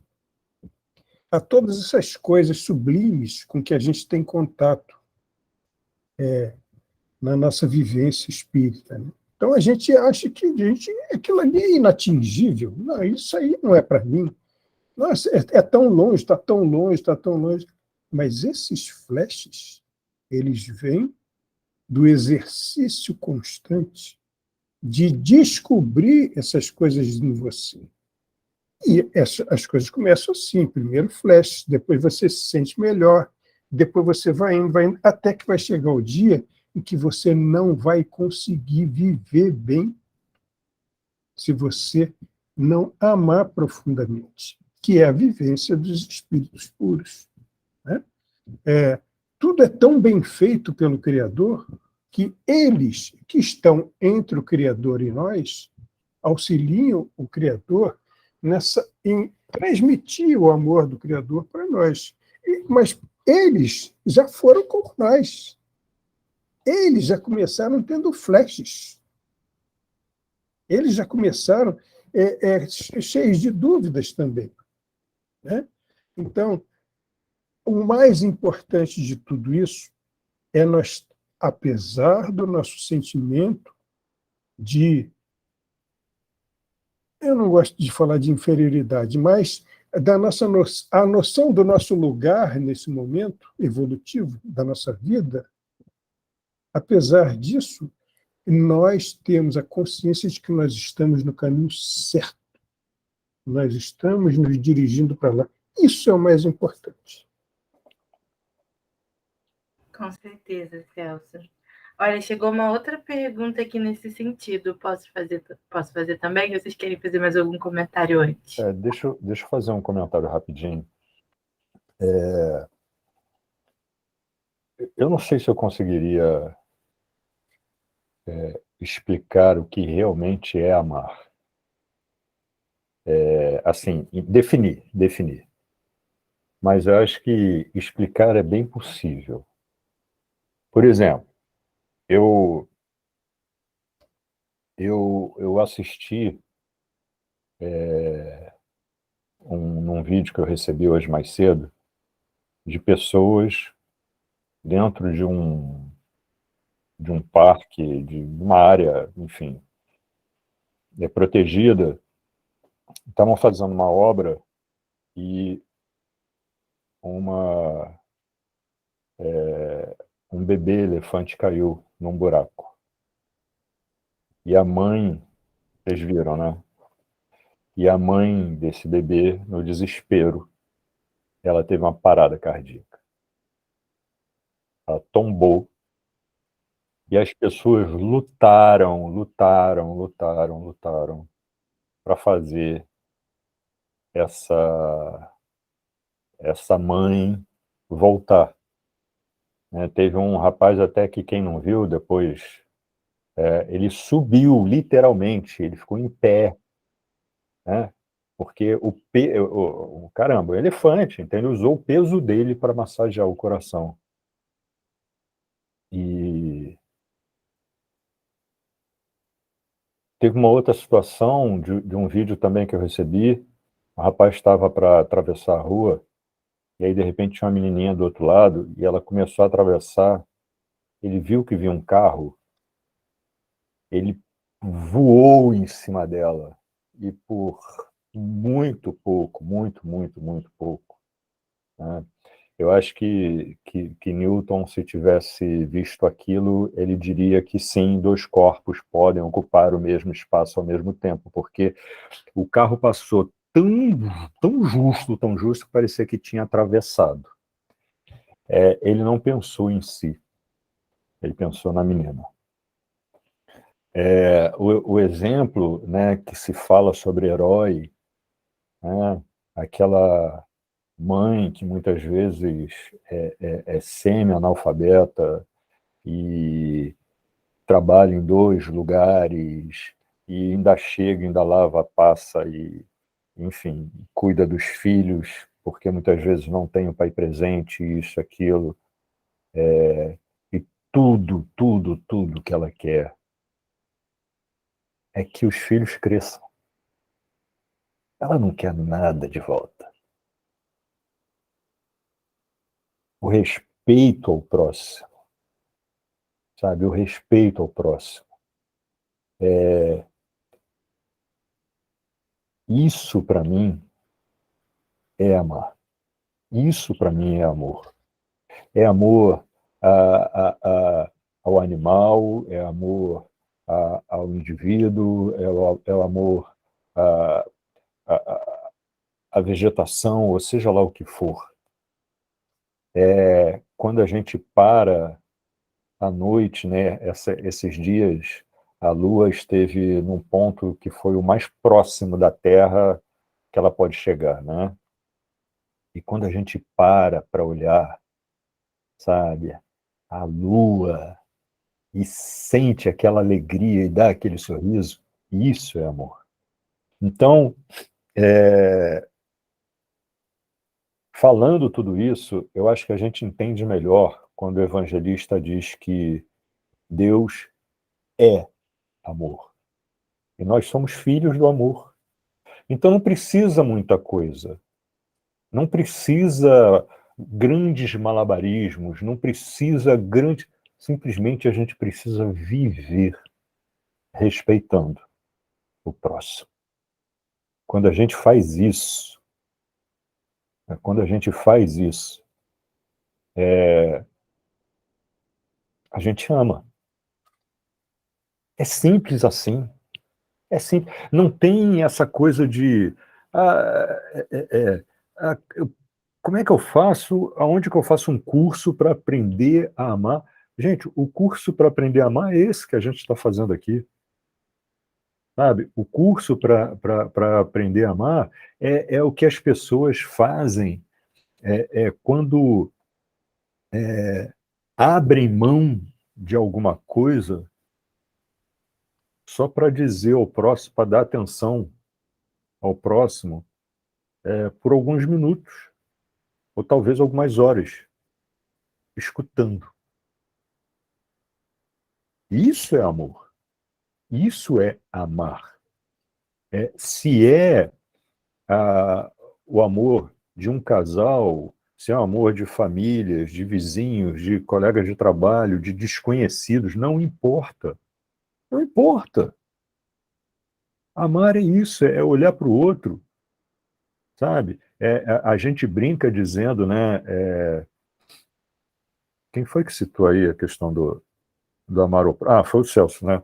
a todas essas coisas sublimes com que a gente tem contato na nossa vivência espírita, né? Então, a gente acha que aquilo ali é inatingível. Não, isso aí não é para mim. Nossa, é tão longe, está tão longe, está tão longe. Mas esses flashes, eles vêm do exercício constante de descobrir essas coisas em você. E as coisas começam assim, primeiro flash, depois você se sente melhor, depois você vai indo, até que vai chegar o dia em que você não vai conseguir viver bem se você não amar profundamente, que é a vivência dos espíritos puros, né? Tudo é tão bem feito pelo Criador que eles que estão entre o Criador e nós auxiliam o Criador em transmitir o amor do Criador para nós. Mas eles já foram como nós. Eles já começaram tendo flashes. Eles já começaram cheios de dúvidas também, né? Então, o mais importante de tudo isso é nós, apesar do nosso sentimento eu não gosto de falar de inferioridade, mas a noção do nosso lugar nesse momento evolutivo da nossa vida, apesar disso, nós temos a consciência de que nós estamos no caminho certo. Nós estamos nos dirigindo para lá. Isso é o mais importante. Com certeza, Celso. Olha, chegou uma outra pergunta aqui nesse sentido. Posso fazer também? Vocês querem fazer mais algum comentário antes? Deixa eu fazer um comentário rapidinho. Eu não sei se eu conseguiria explicar o que realmente é amar. Assim, definir. Mas eu acho que explicar é bem possível. Por exemplo, eu assisti num vídeo que eu recebi hoje mais cedo de pessoas dentro de um parque, de uma área, enfim, protegida, estavam fazendo uma obra e um bebê elefante caiu num buraco. E a mãe, vocês viram, né? E a mãe desse bebê, no desespero, ela teve uma parada cardíaca. Ela tombou e as pessoas lutaram para fazer essa mãe voltar. né? Teve um rapaz até que quem não viu depois, ele subiu literalmente, ele ficou em pé, né? Porque caramba, o elefante, então ele usou o peso dele para massagear o coração. E teve uma outra situação de um vídeo também que eu recebi. O rapaz estava para atravessar a rua, e aí de repente tinha uma menininha do outro lado, e ela começou a atravessar. Ele viu que vinha um carro, ele voou em cima dela, e por muito pouco, muito pouco, né? Eu acho que Newton, se tivesse visto aquilo, ele diria que sim, dois corpos podem ocupar o mesmo espaço ao mesmo tempo, porque o carro passou tão justo, que parecia que tinha atravessado. Ele não pensou em si, ele pensou na menina. O exemplo, né, que se fala sobre herói, né, aquela mãe que muitas vezes é semi-analfabeta e trabalha em 2 lugares e ainda chega, ainda lava, passa e, enfim, cuida dos filhos, porque muitas vezes não tem o pai presente, isso, aquilo, e tudo que ela quer é que os filhos cresçam. Ela não quer nada de volta. O respeito ao próximo, sabe? O respeito ao próximo. Isso, para mim, é amar. Isso, para mim, é amor. É amor ao animal, é amor ao indivíduo, é o amor à, à vegetação, ou seja lá o que for. Quando a gente para à noite, né, esses dias, a Lua esteve num ponto que foi o mais próximo da Terra que ela pode chegar, né? E quando a gente para olhar, sabe, a Lua e sente aquela alegria e dá aquele sorriso, isso é amor. Então, falando tudo isso, eu acho que a gente entende melhor quando o evangelista diz que Deus é amor. E nós somos filhos do amor. Então não precisa muita coisa. Não precisa grandes malabarismos, não precisa grande... Simplesmente a gente precisa viver respeitando o próximo. Quando a gente faz isso, a gente ama. É simples assim. É simples. Não tem essa coisa de... como é que eu faço? Aonde que eu faço um curso para aprender a amar? Gente, o curso para aprender a amar é esse que a gente está fazendo aqui. Sabe? O curso para aprender a amar é o que as pessoas fazem quando abrem mão de alguma coisa só para dizer ao próximo, para dar atenção ao próximo por alguns minutos, ou talvez algumas horas, escutando. Isso é amor. Isso é amar. Se o amor de um casal, se é o amor de famílias, de vizinhos, de colegas de trabalho, de desconhecidos, não importa. Não importa. Amar é isso, é olhar para o outro, sabe? A gente brinca dizendo, né? Quem foi que citou aí a questão do amar ao próximo? Foi o Celso, né?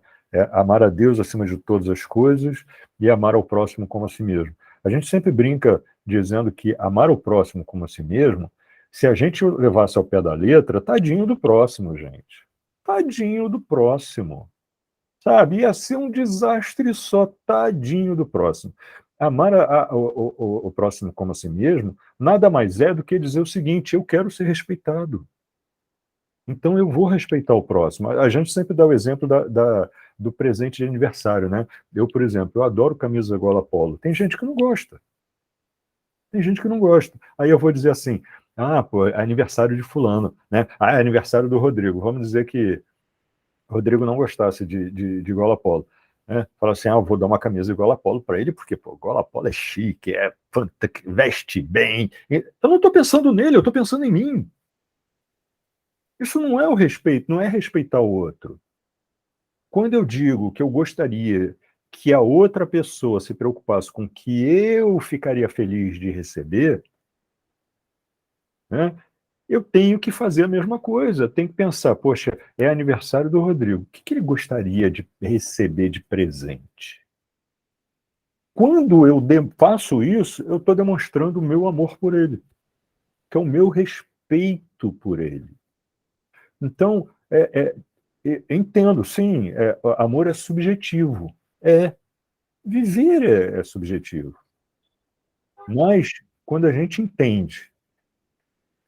Amar a Deus acima de todas as coisas e amar ao próximo como a si mesmo. A gente sempre brinca dizendo que amar o próximo como a si mesmo, se a gente levasse ao pé da letra, tadinho do próximo, gente. Tadinho do próximo. Sabe? Ia ser um desastre só, tadinho do próximo. Amar o próximo como a si mesmo nada mais é do que dizer o seguinte: eu quero ser respeitado. Então eu vou respeitar o próximo. A gente sempre dá o exemplo do presente de aniversário, né? Eu, por exemplo, eu adoro camisa gola polo. Tem gente que não gosta. Tem gente que não gosta. Aí eu vou dizer assim, pô, é aniversário de fulano, né? É aniversário do Rodrigo. Vamos dizer que o Rodrigo não gostasse de gola polo. Né? Fala assim, eu vou dar uma camisa de gola polo para ele, porque pô, gola polo é chique, veste bem. Eu não estou pensando nele, eu estou pensando em mim. Isso não é o respeito, não é respeitar o outro. Quando eu digo que eu gostaria que a outra pessoa se preocupasse com o que eu ficaria feliz de receber, né, eu tenho que fazer a mesma coisa. Tenho que pensar, poxa, é aniversário do Rodrigo. O que ele gostaria de receber de presente? Quando eu faço isso, eu estou demonstrando o meu amor por ele, que é o meu respeito por ele. Então, entendo, sim, amor é subjetivo. Viver é subjetivo. Mas, quando a gente entende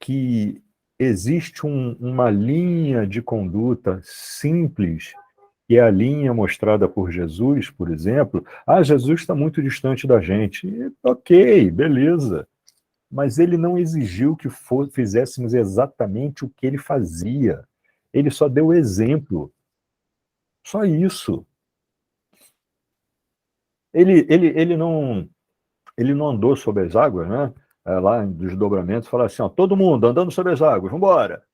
que existe uma linha de conduta simples, que é a linha mostrada por Jesus, por exemplo, Jesus está muito distante da gente. Ok, beleza. Mas ele não exigiu que fizéssemos exatamente o que ele fazia. Ele só deu exemplo. Só isso. Ele não andou sobre as águas, né? Lá em desdobramentos, fala assim, todo mundo andando sobre as águas, vamos embora.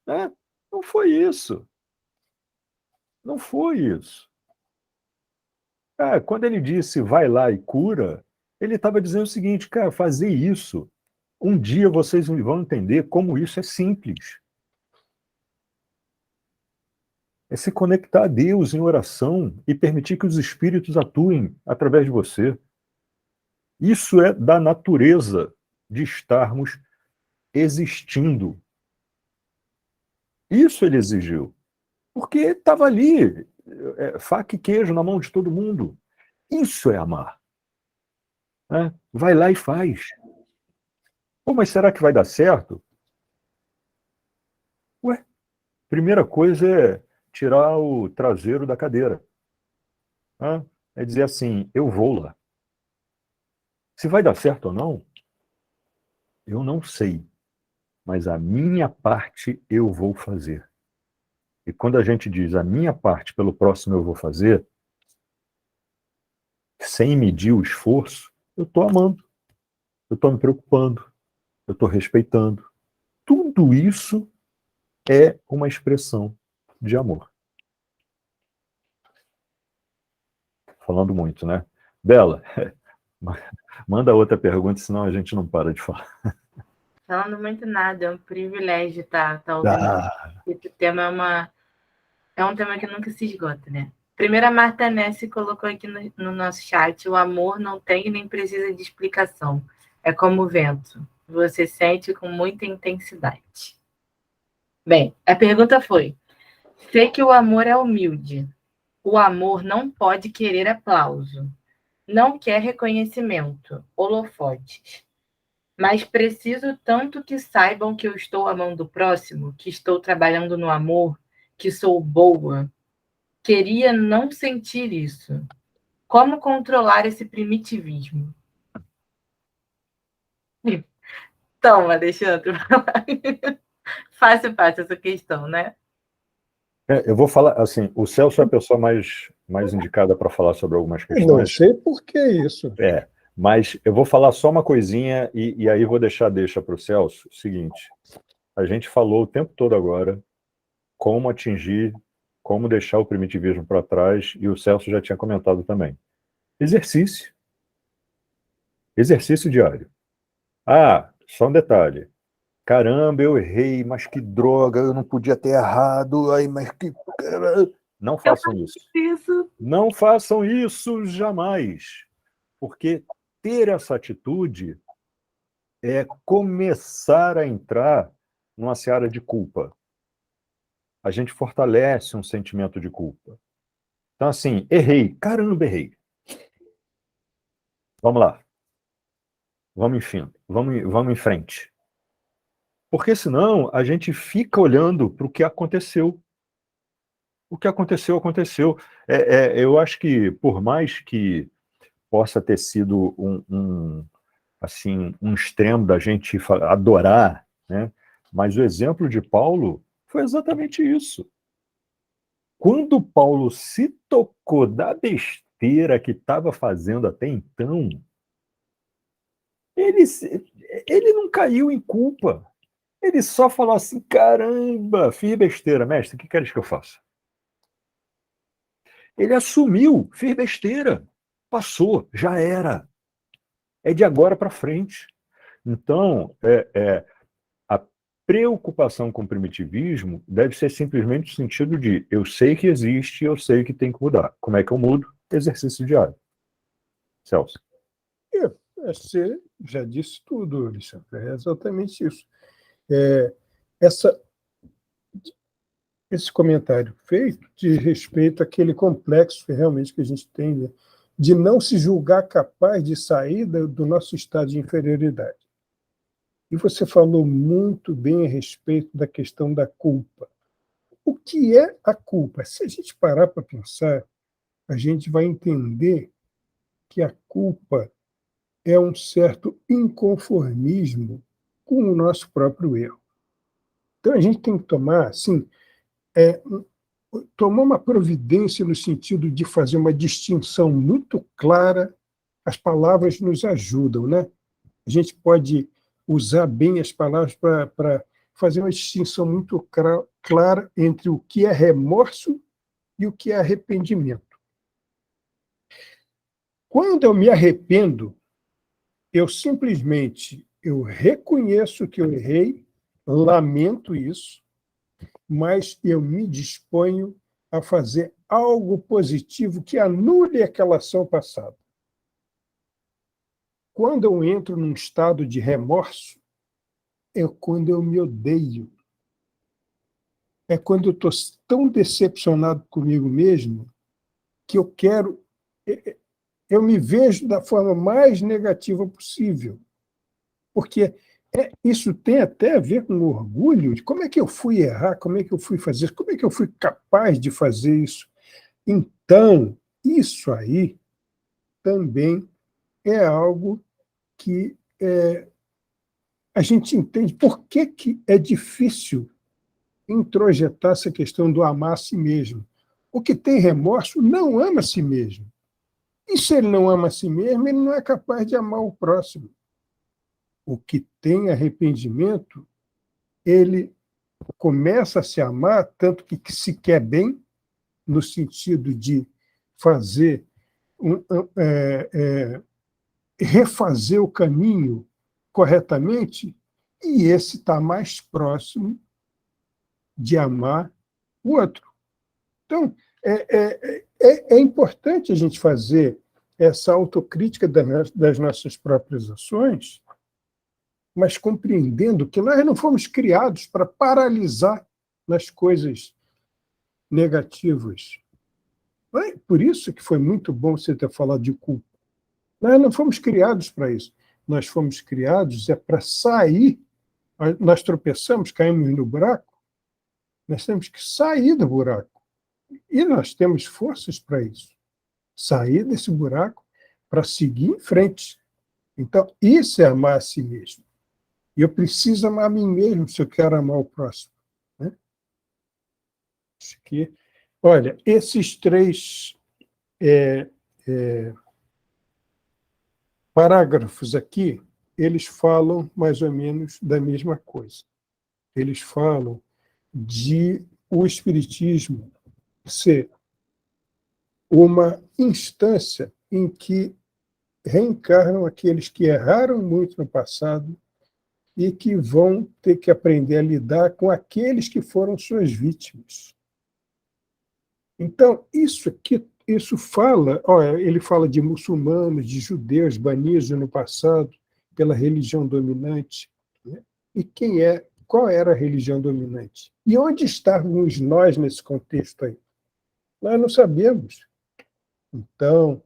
Né? Não foi isso. Não foi isso. Quando ele disse vai lá e cura, ele estava dizendo o seguinte, cara, fazer isso, um dia vocês vão entender como isso é simples. É se conectar a Deus em oração e permitir que os espíritos atuem através de você. Isso é da natureza de estarmos existindo. Isso ele exigiu. Porque estava ali, faca e queijo na mão de todo mundo. Isso é amar. Né? Vai lá e faz. Pô, mas será que vai dar certo? Ué, primeira coisa é tirar o traseiro da cadeira. Né? É dizer assim, eu vou lá. Se vai dar certo ou não, eu não sei. Mas a minha parte eu vou fazer. E quando a gente diz a minha parte pelo próximo eu vou fazer, sem medir o esforço, eu estou amando, eu estou me preocupando, eu estou respeitando. Tudo isso é uma expressão de amor. Falando muito, né? Bela, manda outra pergunta, senão a gente não para de falar. Falando muito nada, é um privilégio estar ouvindo. Esse tema é um tema que nunca se esgota, né? Primeiro, a Marta Nessi colocou aqui no nosso chat: o amor não tem nem precisa de explicação. É como o vento. Você sente com muita intensidade. Bem, a pergunta foi: sei que o amor é humilde. O amor não pode querer aplauso. Não quer reconhecimento, holofotes. Mas preciso tanto que saibam que eu estou amando o próximo, que estou trabalhando no amor, que sou boa. Queria não sentir isso. Como controlar esse primitivismo? Então, Alexandre, fácil essa questão, né? Eu vou falar, assim, o Celso é a pessoa mais indicada para falar sobre algumas questões. Não sei por que isso. Mas eu vou falar só uma coisinha e aí vou deixa para o Celso. O seguinte, a gente falou o tempo todo agora como atingir, como deixar o primitivismo para trás, e o Celso já tinha comentado também. Exercício. Exercício diário. Só um detalhe. Caramba, eu errei, mas que droga, eu não podia ter errado. Mas que... Não façam isso. Não façam isso jamais. Porque ter essa atitude é começar a entrar numa seara de culpa. A gente fortalece um sentimento de culpa. Então, assim, errei. Caramba, errei. Vamos lá. Vamos em frente. Porque senão a gente fica olhando para o que aconteceu. O que aconteceu, aconteceu. Eu acho que, por mais que possa ter sido assim, um extremo da gente adorar, né? Mas o exemplo de Paulo foi exatamente isso. Quando Paulo se tocou da besteira que estava fazendo até então, ele não caiu em culpa. Ele só falou assim: caramba, fiz besteira, mestre, o que queres que eu faça? Ele assumiu, fez besteira, passou, já era. É de agora para frente. Então, a preocupação com o primitivismo deve ser simplesmente no sentido de eu sei que existe, eu sei que tem que mudar. Como é que eu mudo? Exercício diário. Celso. Você já disse tudo, Alexandre. É exatamente isso. É, essa, esse comentário feito diz respeito àquele complexo que realmente que a gente tem, né, de não se julgar capaz de sair do nosso estado de inferioridade. E você falou muito bem a respeito da questão da culpa. O que é a culpa? Se a gente parar para pensar, a gente vai entender que a culpa é um certo inconformismo com o nosso próprio erro. Então, a gente tem que tomar, assim, tomar uma providência no sentido de fazer uma distinção muito clara. As palavras nos ajudam, né? A gente pode usar bem as palavras para fazer uma distinção muito clara entre o que é remorso e o que é arrependimento. Quando eu me arrependo, eu simplesmente reconheço que eu errei, lamento isso, mas eu me disponho a fazer algo positivo que anule aquela ação passada. Quando eu entro num estado de remorso, é quando eu me odeio. É quando eu estou tão decepcionado comigo mesmo que eu me vejo da forma mais negativa possível. Porque isso tem até a ver com orgulho de como é que eu fui errar, como é que eu fui fazer isso, como é que eu fui capaz de fazer isso. Então, isso aí também é algo que a gente entende por que é difícil introjetar essa questão do amar a si mesmo. O que tem remorso não ama a si mesmo. E se ele não ama a si mesmo, ele não é capaz de amar o próximo. O que tem arrependimento, ele começa a se amar, tanto que se quer bem, no sentido de fazer, refazer o caminho corretamente, e esse está mais próximo de amar o outro. Então, é importante a gente fazer essa autocrítica das nossas próprias ações, mas compreendendo que nós não fomos criados para paralisar nas coisas negativas. Por isso que foi muito bom você ter falado de culpa. Nós não fomos criados para isso. Nós fomos criados para sair. Nós tropeçamos, caímos no buraco, nós temos que sair do buraco. E nós temos forças para isso. Sair desse buraco para seguir em frente. Então, isso é amar a si mesmo. E eu preciso amar a mim mesmo se eu quero amar o próximo. Né? Isso aqui. Olha, esses 3 parágrafos aqui, eles falam mais ou menos da mesma coisa. Eles falam de o Espiritismo ser uma instância em que reencarnam aqueles que erraram muito no passado e que vão ter que aprender a lidar com aqueles que foram suas vítimas. Então, isso fala, ele fala de muçulmanos, de judeus banidos no passado pela religião dominante. Né? E qual era a religião dominante? E onde estávamos nós nesse contexto aí? Nós não sabemos. Então,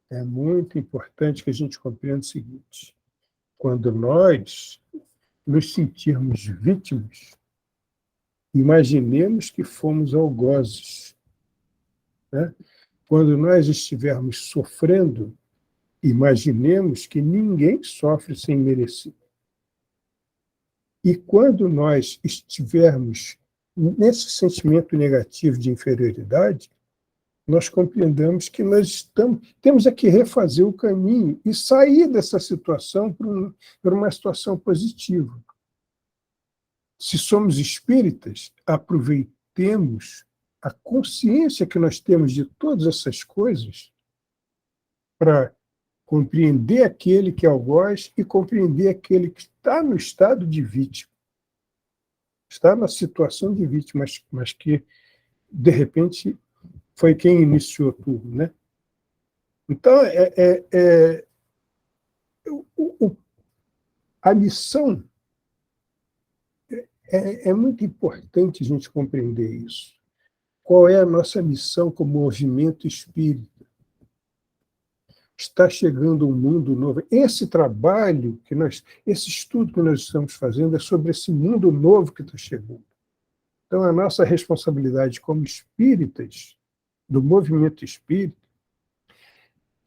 é muito importante que a gente compreenda o seguinte: quando nós nos sentirmos vítimas, imaginemos que fomos algozes, né? Quando nós estivermos sofrendo, imaginemos que ninguém sofre sem merecer. E quando nós estivermos nesse sentimento negativo de inferioridade, nós compreendamos que nós temos que refazer o caminho e sair dessa situação para uma situação positiva. Se somos espíritas, aproveitemos a consciência que nós temos de todas essas coisas para compreender aquele que é algoz e compreender aquele que está no estado de vítima. Está na situação de vítima, mas que, de repente, foi quem iniciou tudo, né? Então, a missão é muito importante a gente compreender isso. Qual é a nossa missão como movimento espírita? Está chegando um mundo novo. Esse trabalho, esse estudo que nós estamos fazendo é sobre esse mundo novo que está chegando. Então, a nossa responsabilidade como espíritas, do movimento espírita,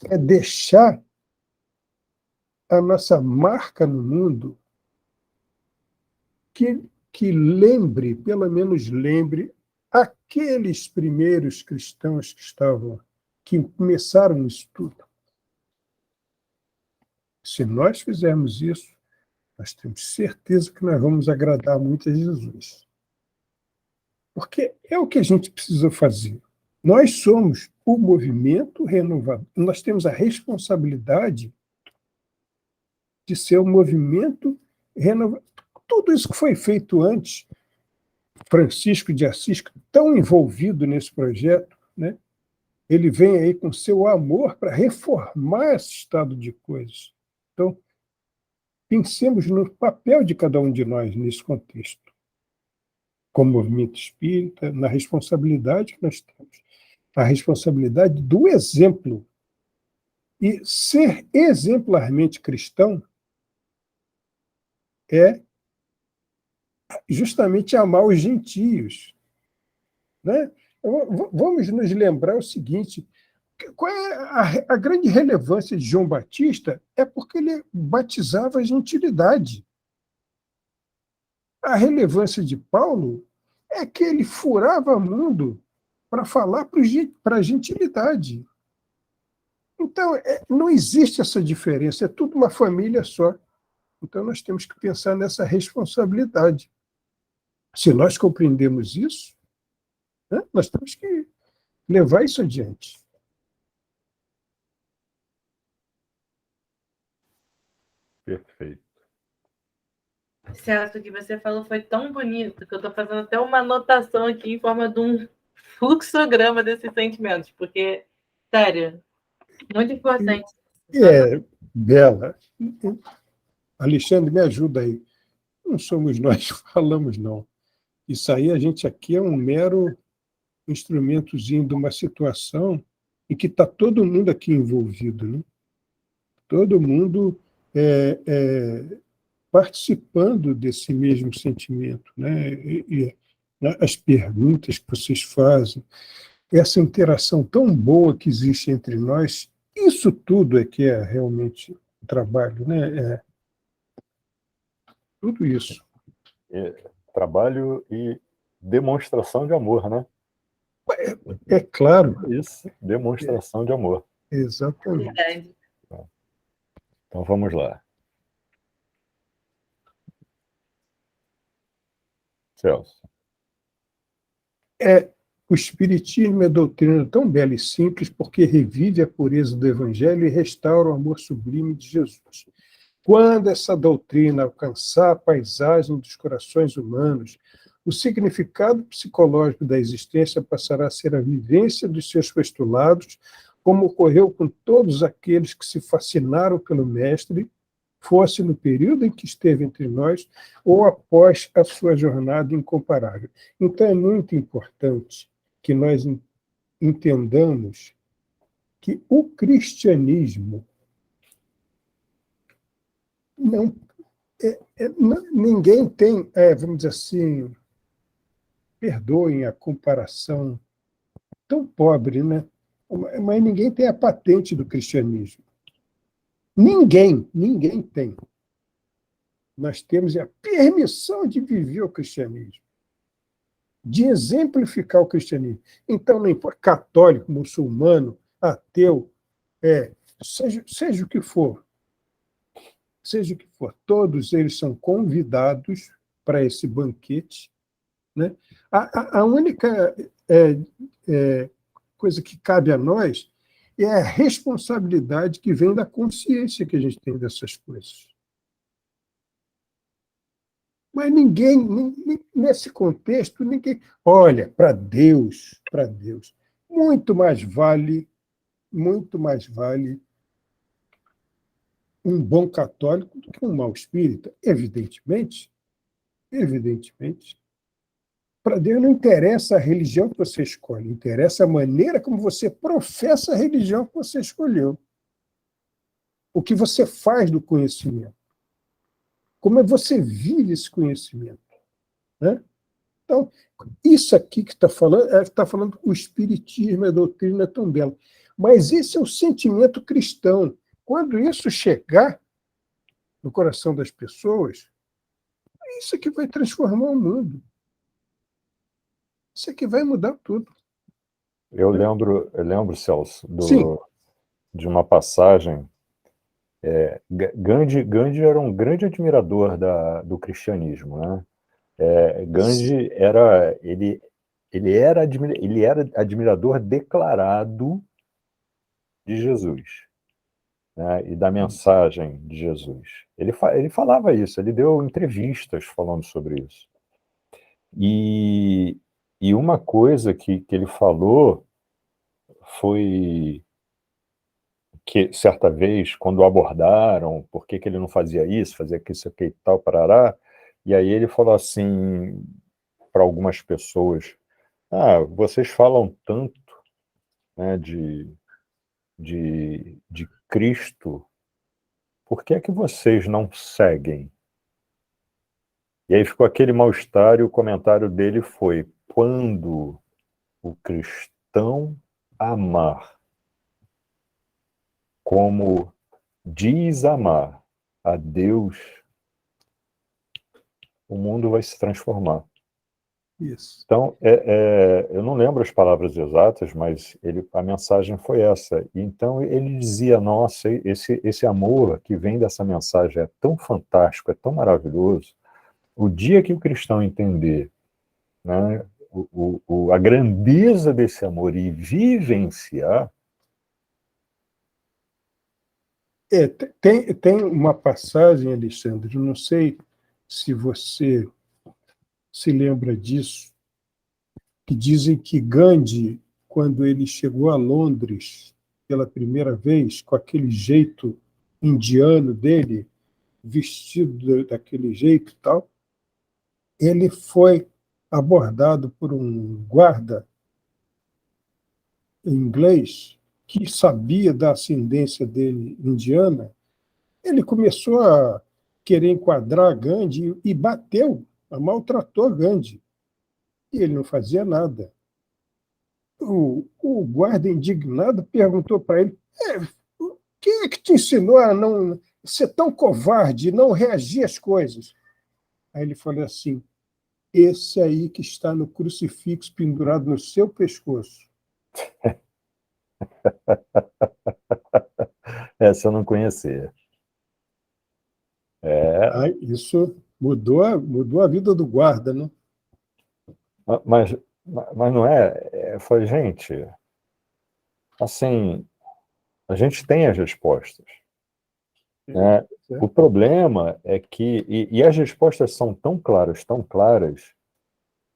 é deixar a nossa marca no mundo que lembre, pelo menos lembre, aqueles primeiros cristãos que começaram isso tudo. Se nós fizermos isso, nós temos certeza que nós vamos agradar muito a Jesus. Porque é o que a gente precisa fazer. Nós somos o movimento renovador. Nós temos a responsabilidade de ser o movimento renovador. Tudo isso que foi feito antes, Francisco de Assis, tão envolvido nesse projeto, né? Ele vem aí com seu amor para reformar esse estado de coisas. Então, pensemos no papel de cada um de nós nesse contexto, como movimento espírita, na responsabilidade que nós temos, a responsabilidade do exemplo. E ser exemplarmente cristão é justamente amar os gentios, né? Vamos nos lembrar o seguinte: qual é a grande relevância de João Batista? É porque ele batizava a gentilidade. A relevância de Paulo é que ele furava mundo para falar para a gentilidade. Então, não existe essa diferença, é tudo uma família só. Então, nós temos que pensar nessa responsabilidade. Se nós compreendemos isso, né, nós temos que levar isso adiante. Perfeito. Celso, o que você falou foi tão bonito que eu estou fazendo até uma anotação aqui em forma de um fluxograma desses sentimentos, porque, sério, muito importante. Bela. Alexandre, me ajuda aí. Não somos nós que falamos, não. Isso aí, a gente aqui é um mero instrumentozinho de uma situação em que está todo mundo aqui envolvido, né? Todo mundo participando desse mesmo sentimento, né? E as perguntas que vocês fazem, essa interação tão boa que existe entre nós, isso tudo é que é realmente o trabalho, né? Tudo isso. Trabalho e demonstração de amor, né? É claro. Isso, demonstração de amor. Exatamente. Verdade. Então vamos lá. Celso. O Espiritismo é doutrina tão bela e simples porque revive a pureza do Evangelho e restaura o amor sublime de Jesus. Quando essa doutrina alcançar a paisagem dos corações humanos, o significado psicológico da existência passará a ser a vivência dos seus postulados, como ocorreu com todos aqueles que se fascinaram pelo Mestre, fosse no período em que esteve entre nós ou após a sua jornada incomparável. Então, é muito importante que nós entendamos que o cristianismo ninguém tem, vamos dizer assim, perdoem a comparação tão pobre, né? Mas ninguém tem a patente do cristianismo. Ninguém tem. Nós temos a permissão de viver o cristianismo, de exemplificar o cristianismo. Então, não importa, católico, muçulmano, ateu, seja o que for, todos eles são convidados para esse banquete, né? A única coisa que cabe a nós é a responsabilidade que vem da consciência que a gente tem dessas coisas. Mas ninguém, nesse contexto, ninguém. Olha, para Deus, muito mais vale um bom católico do que um mau espírita, evidentemente. Para Deus não interessa a religião que você escolhe, interessa a maneira como você professa a religião que você escolheu. O que você faz do conhecimento. Como é que você vive esse conhecimento. Né? Então, isso aqui que está falando o Espiritismo, a doutrina é tão bela. Mas esse é o sentimento cristão. Quando isso chegar no coração das pessoas, é isso que vai transformar o mundo. Isso aqui vai mudar tudo. Eu lembro, Celso, Sim. de uma passagem. Gandhi era um grande admirador do cristianismo, né? Gandhi era admirador declarado de Jesus, né? E da mensagem de Jesus. Ele falava isso, ele deu entrevistas falando sobre isso. E uma coisa que ele falou foi que, certa vez, quando o abordaram, por que ele não fazia isso, fazia isso aqui e tal, parará, e aí ele falou assim para algumas pessoas, vocês falam tanto, né, de Cristo, por que é que vocês não seguem? E aí ficou aquele mal-estar e o comentário dele foi: quando o cristão amar como diz amar a Deus, o mundo vai se transformar. Isso. Então, eu não lembro as palavras exatas, mas a mensagem foi essa. Então, ele dizia, nossa, esse amor que vem dessa mensagem é tão fantástico, é tão maravilhoso. O dia que o cristão entender, né, a grandeza desse amor e vivenciar. Tem uma passagem, Alexandre, eu não sei se você se lembra disso, que dizem que Gandhi, quando ele chegou a Londres pela primeira vez, com aquele jeito indiano dele, vestido daquele jeito e tal, ele foi abordado por um guarda inglês que sabia da ascendência dele indiana. Ele começou a querer enquadrar Gandhi e bateu, maltratou Gandhi. E ele não fazia nada. O guarda indignado perguntou para ele: quem é que te ensinou a não ser tão covarde e não reagir às coisas? Aí ele falou assim: esse aí que está no crucifixo pendurado no seu pescoço. Essa eu não conhecia. Isso mudou a vida do guarda, né? Mas não é? Foi, gente, assim, a gente tem as respostas. Né? O problema é que, e as respostas são tão claras,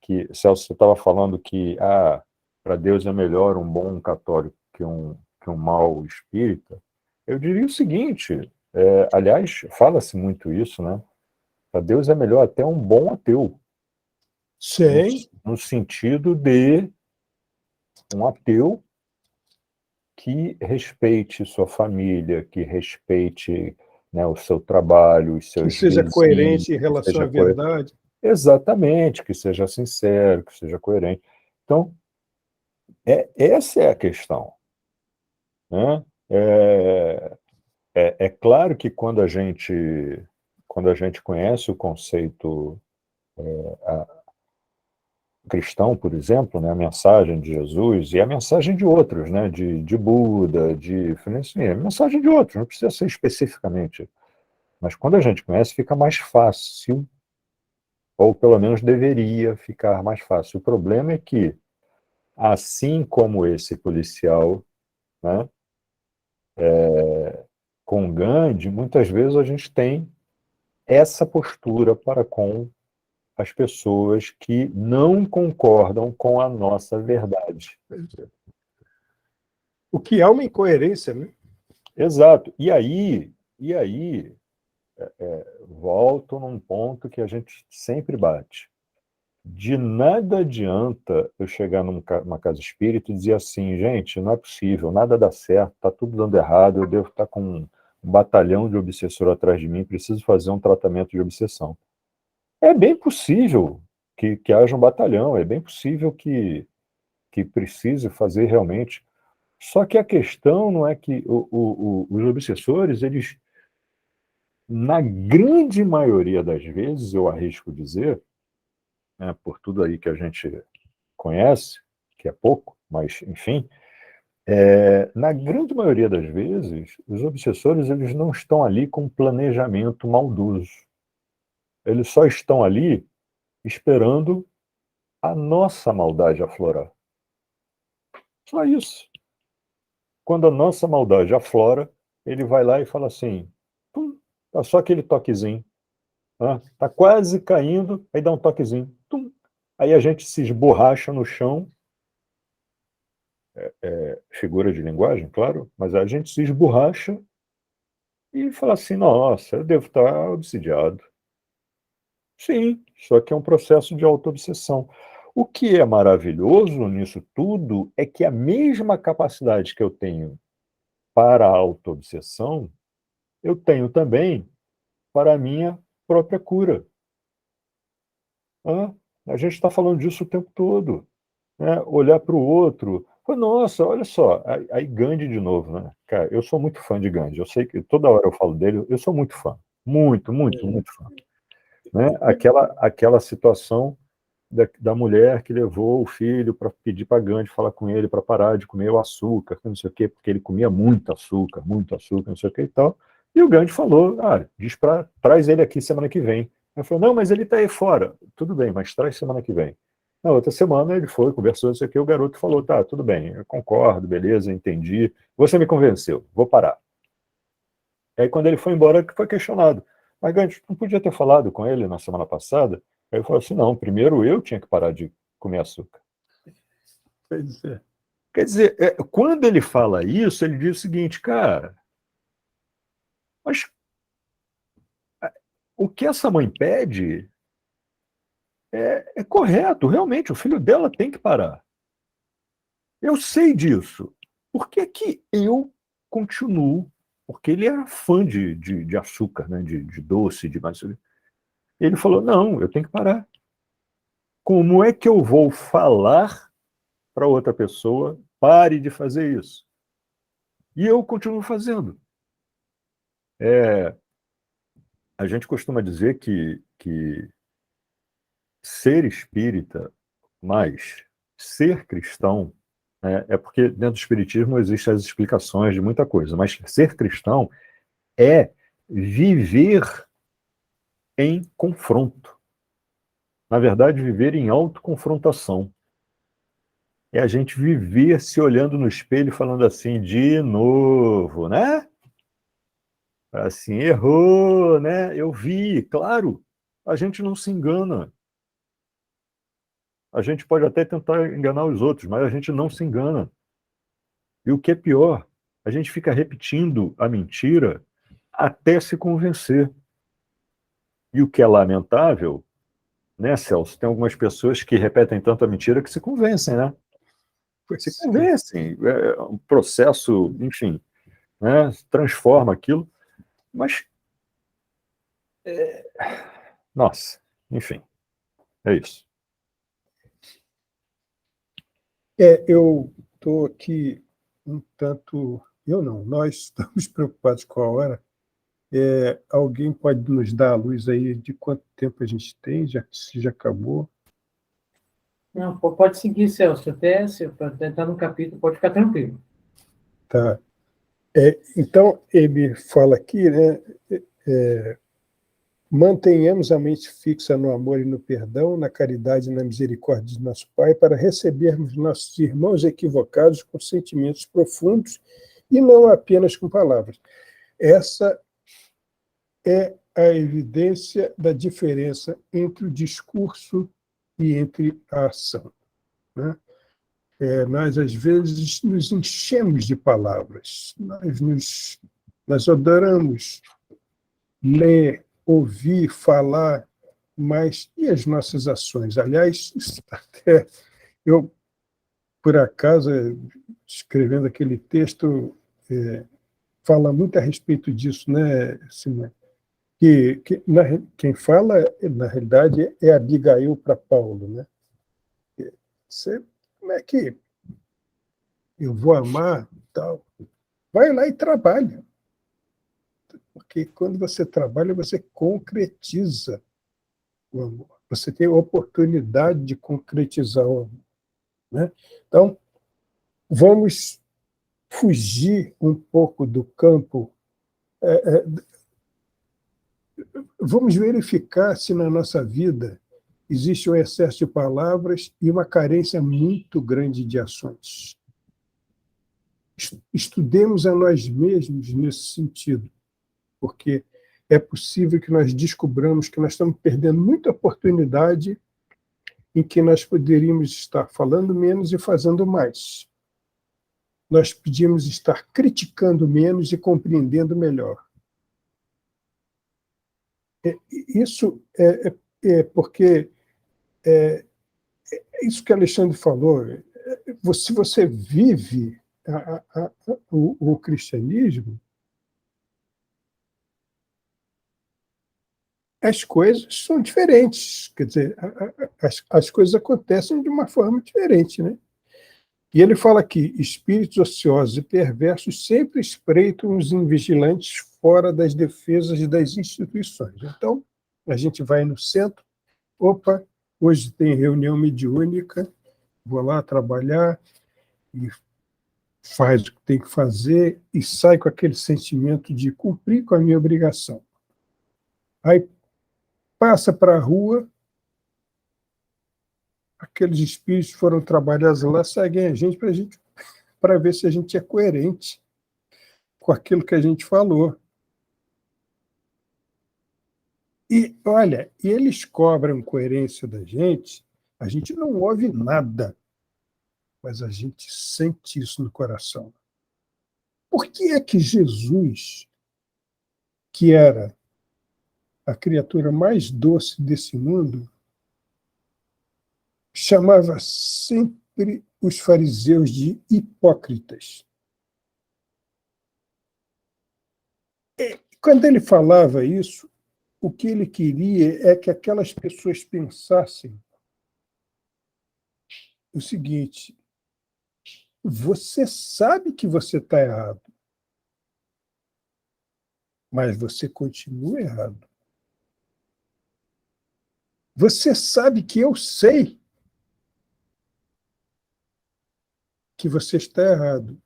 que, Celso, você estava falando que para Deus é melhor um bom católico que um mau espírita. Eu diria o seguinte, aliás, fala-se muito isso, né? Para Deus é melhor até um bom ateu. Sim. No sentido de um ateu que respeite sua família, que respeite, né, o seu trabalho, os Que seus seja vizinhos, coerente em que relação seja à verdade. Exatamente, que seja sincero, que seja coerente. Então, essa é a questão, né? É claro que quando a gente conhece o conceito cristão, por exemplo, né, a mensagem de Jesus e a mensagem de outros, né, de Buda, enfim, a mensagem de outros, não precisa ser especificamente. Mas quando a gente conhece, fica mais fácil, ou pelo menos deveria ficar mais fácil. O problema é que, assim como esse policial, né, com Gandhi, muitas vezes a gente tem essa postura para com as pessoas que não concordam com a nossa verdade. O que é uma incoerência, né? Exato. E aí volto num ponto que a gente sempre bate. De nada adianta eu chegar numa casa espírita e dizer assim, gente, não é possível, nada dá certo, está tudo dando errado, eu devo estar com um batalhão de obsessor atrás de mim, preciso fazer um tratamento de obsessão. É bem possível que haja um batalhão, é bem possível que precise fazer realmente. Só que a questão não é que os obsessores, eles, na grande maioria das vezes, eu arrisco dizer, né, por tudo aí que a gente conhece, que é pouco, mas enfim, na grande maioria das vezes, os obsessores eles não estão ali com planejamento maldoso. Eles só estão ali esperando a nossa maldade aflorar. Só isso. Quando a nossa maldade aflora, ele vai lá e fala assim, pum, tá só aquele toquezinho. Tá quase caindo, aí dá um toquezinho. Tum. Aí a gente se esborracha no chão, figura de linguagem, claro, mas a gente se esborracha e fala assim, nossa, eu devo estar obsidiado. Sim, só que é um processo de autoobsessão. O que é maravilhoso nisso tudo é que a mesma capacidade que eu tenho para a autoobsessão, eu tenho também para a minha própria cura. A gente está falando disso o tempo todo, né? Olhar para o outro, nossa, olha só, aí Gandhi de novo, né? Cara, eu sou muito fã de Gandhi, eu sei que toda hora eu falo dele, eu sou muito fã, muito, muito, muito fã. Né? Aquela situação da mulher que levou o filho para pedir para Gandhi falar com ele para parar de comer o açúcar, não sei o quê, porque ele comia muito açúcar, não sei o que e tal. E o Gandhi falou, traz ele aqui semana que vem. Ele falou, não, mas ele está aí fora. Tudo bem, mas traz semana que vem. Na outra semana ele foi, conversou, não sei o que, o garoto falou, tá, tudo bem, eu concordo, beleza, entendi, você me convenceu, vou parar. Aí quando ele foi embora, foi questionado, mas Gandhi, não podia ter falado com ele na semana passada? Aí ele falou assim, não, primeiro eu tinha que parar de comer açúcar. Pois é. Quer dizer, quando ele fala isso, ele diz o seguinte, cara, mas o que essa mãe pede é correto, realmente, o filho dela tem que parar. Eu sei disso. Por que que eu continuo? Porque ele era fã de açúcar, né? de doce, de mais. Ele falou, não, eu tenho que parar. Como é que eu vou falar para outra pessoa, pare de fazer isso? E eu continuo fazendo. A gente costuma dizer que ser espírita, mais ser cristão, né, é porque dentro do espiritismo existem as explicações de muita coisa, mas ser cristão é viver em confronto. Na verdade, viver em autoconfrontação. É a gente viver se olhando no espelho e falando assim, de novo, né? Assim, errou, né? Eu vi, claro, a gente não se engana. A gente pode até tentar enganar os outros, mas a gente não se engana. E o que é pior, a gente fica repetindo a mentira até se convencer. E o que é lamentável, né, Celso? Tem algumas pessoas que repetem tanto a mentira que se convencem, né? Se convencem. É um processo, enfim, né? Transforma aquilo. Mas Nossa, enfim, é isso. Eu estou aqui um tanto... Eu não, nós estamos preocupados com a hora. Alguém pode nos dar a luz aí de quanto tempo a gente tem, se já acabou? Não, pode seguir, Celso, até se entrar no capítulo, pode ficar tranquilo. Tá. Então, ele fala aqui, né? Mantenhamos a mente fixa no amor e no perdão, na caridade e na misericórdia de nosso Pai, para recebermos nossos irmãos equivocados com sentimentos profundos e não apenas com palavras. Essa é a evidência da diferença entre o discurso e entre a ação, né? Nós, às vezes, nos enchemos de palavras, nós adoramos ler, ouvir, falar, mas e as nossas ações? Aliás, até eu, por acaso, escrevendo aquele texto, fala muito a respeito disso, né, Simone? Quem fala, na realidade, é Abigail para Paulo, né? Como é que eu vou amar? Tal? Vai lá e trabalha. Porque quando você trabalha, você concretiza o amor. Você tem a oportunidade de concretizar o amor, né? Então, vamos fugir um pouco do campo. Vamos verificar se na nossa vida existe um excesso de palavras e uma carência muito grande de ações. Estudemos a nós mesmos nesse sentido, porque é possível que nós descobramos que nós estamos perdendo muita oportunidade em que nós poderíamos estar falando menos e fazendo mais. Nós podíamos estar criticando menos e compreendendo melhor. Isso porque isso que Alexandre falou, se você vive o cristianismo, as coisas são diferentes. Quer dizer, as coisas acontecem de uma forma diferente, né? E ele fala aqui, espíritos ociosos e perversos sempre espreitam os invigilantes fora das defesas das instituições. Então, a gente vai no centro, opa, hoje tem reunião mediúnica, vou lá trabalhar e faz o que tem que fazer e sai com aquele sentimento de cumprir com a minha obrigação. Aí passa para a rua, aqueles espíritos foram trabalhados lá, seguem a gente para ver se a gente é coerente com aquilo que a gente falou. E, olha, eles cobram coerência da gente, a gente não ouve nada, mas a gente sente isso no coração. Por que é que Jesus, que era a criatura mais doce desse mundo, chamava sempre os fariseus de hipócritas? Quando ele falava isso, o que ele queria é que aquelas pessoas pensassem o seguinte: você sabe que você está errado, mas você continua errado. Você sabe que eu sei que você está errado.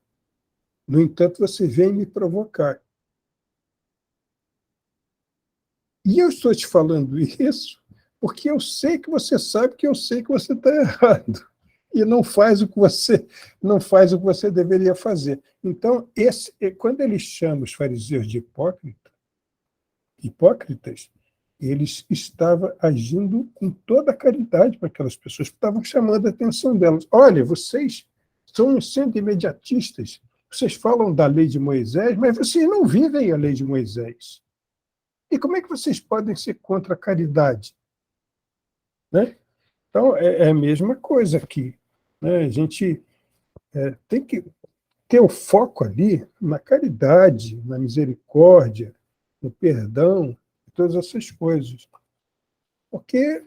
No entanto, você vem me provocar. E eu estou te falando isso porque eu sei que você sabe que eu sei que você está errado. E não faz o que você deveria fazer. Então, quando ele chama os fariseus de hipócritas, eles estavam agindo com toda a caridade para aquelas pessoas, que estavam chamando a atenção delas. Olha, vocês são uns imediatistas, vocês falam da lei de Moisés, mas vocês não vivem a lei de Moisés. E como é que vocês podem ser contra a caridade? Né? Então, é a mesma coisa aqui, né? A gente tem que ter o foco ali na caridade, na misericórdia, no perdão, todas essas coisas. Porque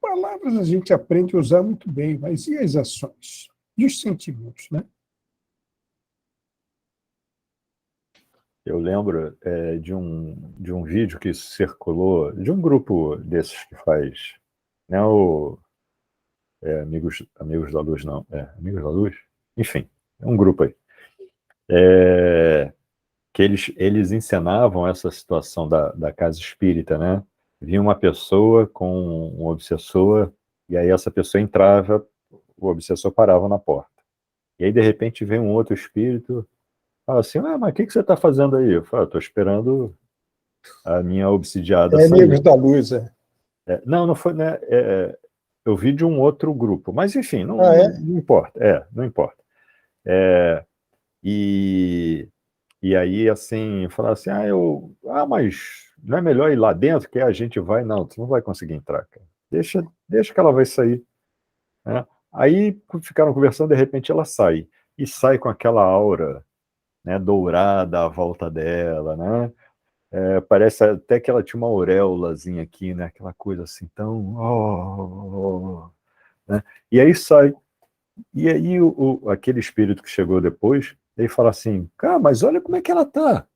palavras a gente aprende a usar muito bem, mas e as ações? E os sentimentos, né? Eu lembro de um vídeo que circulou, de um grupo desses que faz, né, Amigos da Luz, não, Amigos da Luz? Enfim, é um grupo aí. Que eles encenavam essa situação da casa espírita, né? Vinha uma pessoa com um obsessor, e aí essa pessoa entrava, o obsessor parava na porta. E aí, de repente, vem um outro espírito, fala assim, mas o que você está fazendo aí? Eu falo, estou esperando a minha obsidiada sair. Amigos da Luz, Não foi, né? Eu vi de um outro grupo, mas enfim, não importa. Não importa. E aí, assim, falar assim, mas não é melhor ir lá dentro que a gente vai? Não, tu não vai conseguir entrar, cara. Deixa que ela vai sair, né? Aí ficaram conversando, de repente ela sai. E sai com aquela aura, né, dourada à volta dela, né? Parece até que ela tinha uma auréolazinha aqui, né? Aquela coisa assim, tão... né? E aí sai. E aí aquele espírito que chegou depois, ele fala assim, cara, mas olha como é que ela tá.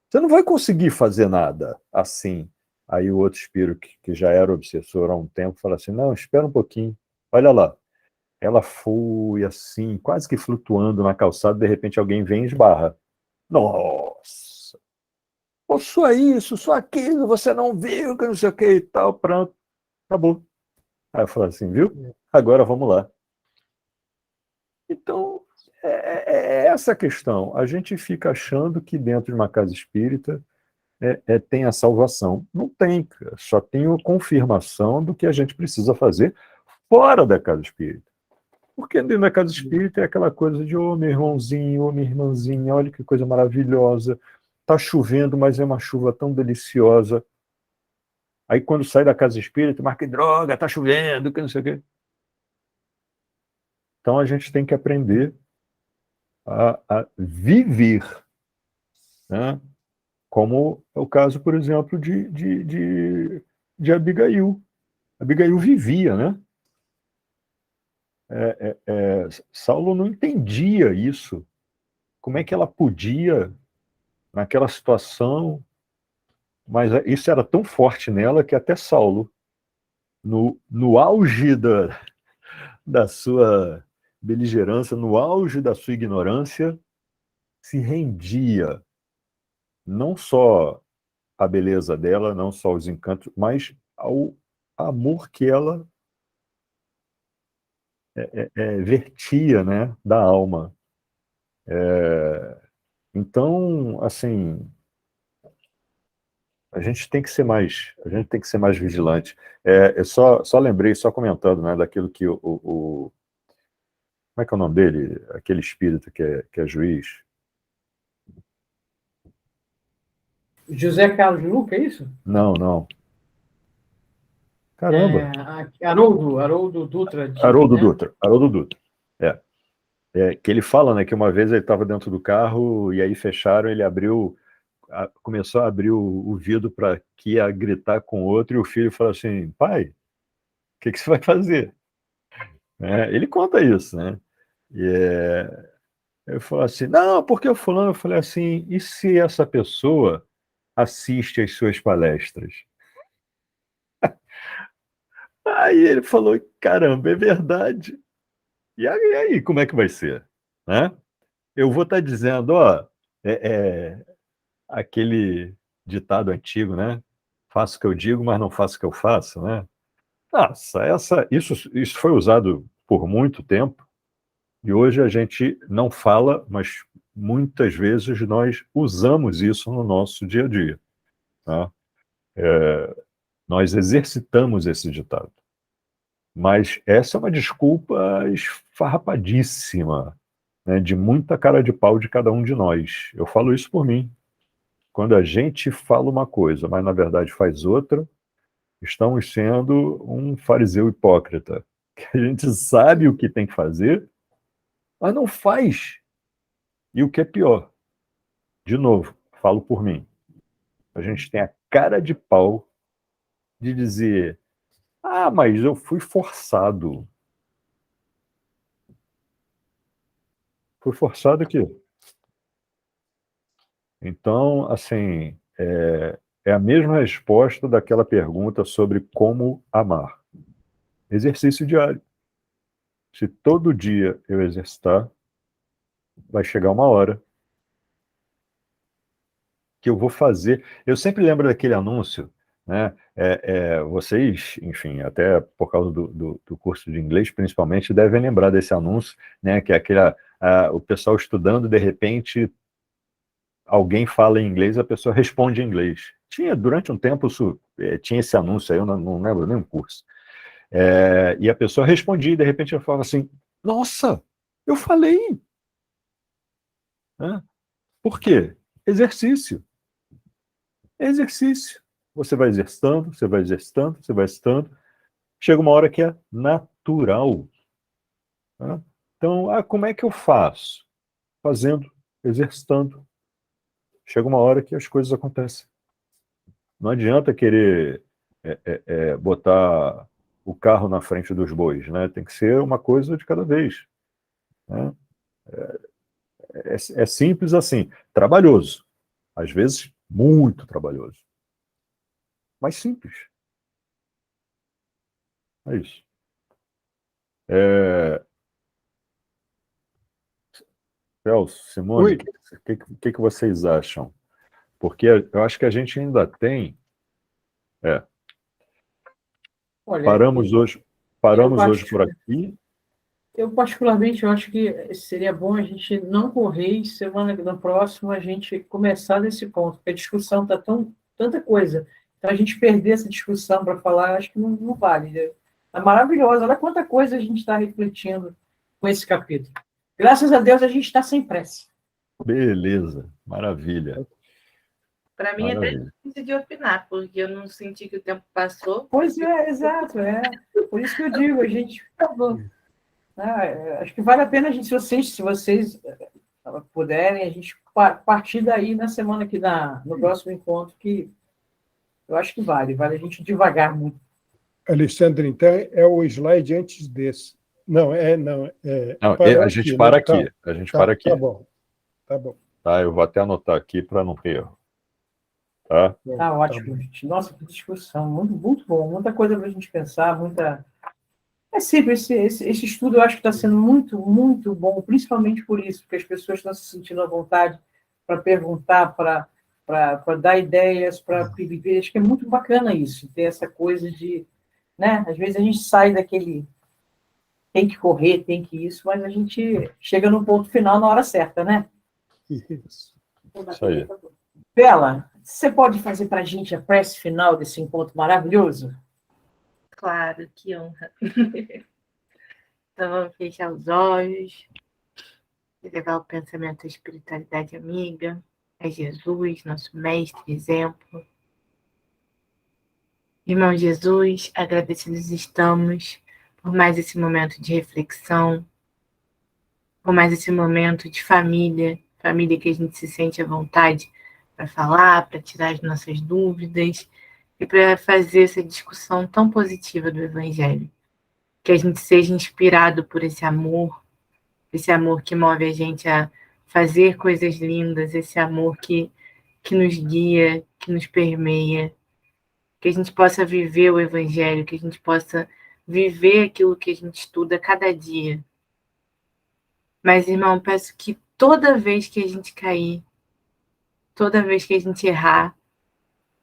Você não vai conseguir fazer nada assim. Aí o outro espírito, que já era obsessor há um tempo, fala assim, não, espera um pouquinho. Olha lá. Ela foi assim, quase que flutuando na calçada, de repente alguém vem e esbarra. Nossa! Só isso, só aquilo, você não viu, que não sei o que e tal, pronto, acabou. Aí eu falo assim, viu? Agora vamos lá. Então, é essa a questão. A gente fica achando que dentro de uma casa espírita tem a salvação. Não tem, cara. Só tem a confirmação do que a gente precisa fazer fora da casa espírita. Porque dentro da casa espírita é aquela coisa de, meu irmãozinho, minha irmãzinha, olha que coisa maravilhosa. Tá chovendo, mas é uma chuva tão deliciosa. Aí quando sai da casa espírita, mas que droga, tá chovendo, que não sei o quê. Então a gente tem que aprender a viver, né? Como é o caso, por exemplo, de Abigail. Abigail vivia, né? Saulo não entendia isso. Como é que ela podia, naquela situação, mas isso era tão forte nela que até Saulo, no auge da sua beligerância, no auge da sua ignorância, se rendia não só à beleza dela, não só aos encantos, mas ao amor que ela vertia, né, da alma. Então, assim, a gente tem que ser mais vigilante. Eu só lembrei, só comentando, né, daquilo que como é que é o nome dele? Aquele espírito que é juiz. José Carlos Luca, é isso? Não. Caramba. Haroldo Dutra. Haroldo né? Dutra. Que ele fala, né, que uma vez ele estava dentro do carro e aí fecharam, ele começou a abrir o vidro para que ia gritar com o outro e o filho falou assim, pai, o que você vai fazer? Ele conta isso, né? Eu falo assim, não, porque o fulano, eu falei assim, e se essa pessoa assiste às suas palestras? Aí ele falou, caramba, é verdade. E aí, como é que vai ser? Né? Eu vou estar dizendo, aquele ditado antigo, né? Faço o que eu digo, mas não faço o que eu faço, né? Nossa, isso foi usado por muito tempo e hoje a gente não fala, mas muitas vezes nós usamos isso no nosso dia a dia. Tá? Nós exercitamos esse ditado. Mas essa é uma desculpa esfarrapadíssima, né, de muita cara de pau de cada um de nós. Eu falo isso por mim. Quando a gente fala uma coisa, mas na verdade faz outra, estamos sendo um fariseu hipócrita. Que a gente sabe o que tem que fazer, mas não faz. E o que é pior, de novo, falo por mim, a gente tem a cara de pau de dizer: ah, mas eu fui forçado. Fui forçado aqui. Então, assim, é a mesma resposta daquela pergunta sobre como amar. Exercício diário. Se todo dia eu exercitar, vai chegar uma hora que eu vou fazer. Eu sempre lembro daquele anúncio, né? Vocês, enfim, até por causa do curso de inglês, principalmente, devem lembrar desse anúncio, né? Que é o pessoal estudando, de repente, alguém fala em inglês, a pessoa responde em inglês. Durante um tempo, tinha esse anúncio aí, eu não lembro nem o curso. E a pessoa respondia, e de repente ela falava assim: nossa, eu falei! Né? Por quê? Exercício. Exercício. Você vai exercitando, você vai exercitando, você vai exercitando. Chega uma hora que é natural. Né? Então, como é que eu faço? Fazendo, exercitando. Chega uma hora que as coisas acontecem. Não adianta querer botar o carro na frente dos bois, né? Tem que ser uma coisa de cada vez. Né? É simples assim, trabalhoso. Às vezes, muito trabalhoso. Mas simples. É isso. Celso, Simone, Oi. o que vocês acham? Porque eu acho que a gente ainda tem. Olha, Paramos hoje por aqui. eu particularmente eu acho que seria bom a gente não correr e semana na próxima a gente começar nesse ponto, porque a discussão está tanta coisa. Então a gente perder essa discussão para falar, acho que não vale. Né? É maravilhoso, olha quanta coisa a gente está refletindo com esse capítulo. Graças a Deus a gente está sem pressa. Beleza, maravilha. Para mim é até Maravilha. difícil de opinar, porque eu não senti que o tempo passou. Pois é, exato. Por isso que eu digo, a gente, por favor. Acho que vale a pena, se vocês puderem, a gente partir daí na semana aqui, no próximo encontro, que eu acho que vale a gente devagar muito. Alexandre, então é o slide antes desse. Não, Não, parou a gente aqui, para né? aqui. Tá, A gente para aqui. Tá bom. Tá bom. Tá, eu vou até anotar aqui para não ter erro. Tá? Tá ótimo, gente. Nossa, que discussão. Muito, muito bom. Muita coisa para a gente pensar, muita. É simples, esse estudo eu acho que está sendo muito, muito bom, principalmente por isso, porque as pessoas estão se sentindo à vontade para perguntar, para dar ideias, para viver. Acho que é muito bacana isso, ter essa coisa de. Né? Às vezes a gente sai daquele. Tem que correr, tem que isso, mas a gente chega no ponto final na hora certa, né? Isso. Isso aí. Bela, você pode fazer para a gente a prece final desse encontro maravilhoso? Claro, que honra. Então, vamos fechar os olhos, levar o pensamento à espiritualidade amiga, a Jesus, nosso mestre, exemplo. Irmão Jesus, agradecidos estamos por mais esse momento de reflexão, por mais esse momento de família que a gente se sente à vontade para falar, para tirar as nossas dúvidas e para fazer essa discussão tão positiva do Evangelho. Que a gente seja inspirado por esse amor que move a gente a fazer coisas lindas, esse amor que nos guia, que nos permeia, que a gente possa viver o Evangelho, que a gente possa viver aquilo que a gente estuda cada dia. Mas, irmão, peço que toda vez que a gente cair, toda vez que a gente errar,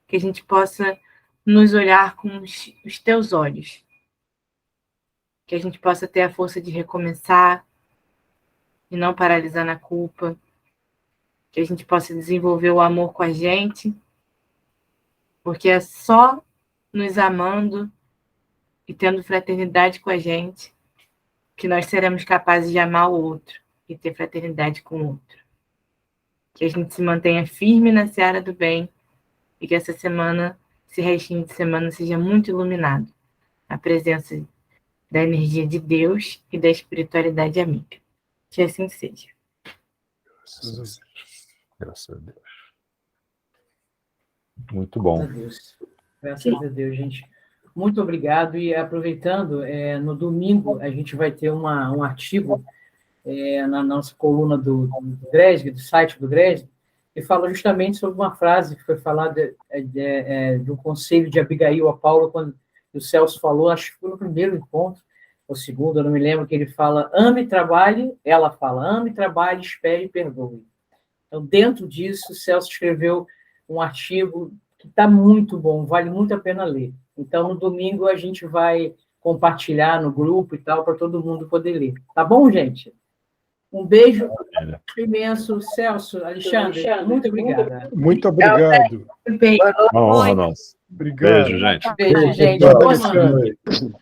que a gente possa nos olhar com os teus olhos, que a gente possa ter a força de recomeçar e não paralisar na culpa, que a gente possa desenvolver o amor com a gente, porque é só nos amando e tendo fraternidade com a gente que nós seremos capazes de amar o outro e ter fraternidade com o outro. Que a gente se mantenha firme na seara do bem e que essa semana, esse restinho de semana, seja muito iluminado. A presença da energia de Deus e da espiritualidade amiga. Que assim seja. Graças a Deus. Muito Graças a bom. Deus. Graças a Deus, gente. Muito obrigado. E aproveitando, no domingo a gente vai ter um artigo na nossa coluna do GRESG, do site do GRESG, que fala justamente sobre uma frase que foi falada do conselho de Abigail a Paulo, quando o Celso falou, acho que foi no primeiro encontro, ou segundo, eu não me lembro, que ele fala, ame e trabalhe, ela fala, ame, trabalhe, espere e perdoe. Então, dentro disso, o Celso escreveu um artigo que está muito bom, vale muito a pena ler. Então, no domingo, a gente vai compartilhar no grupo e tal, para todo mundo poder ler. Tá bom, gente? Um beijo imenso, Celso, Alexandre, muito obrigada. Muito obrigado. Bem, Uma honra nossa. Obrigado. Beijo, gente. Beijo, gente. Obrigado, Boa semana. Alexandre.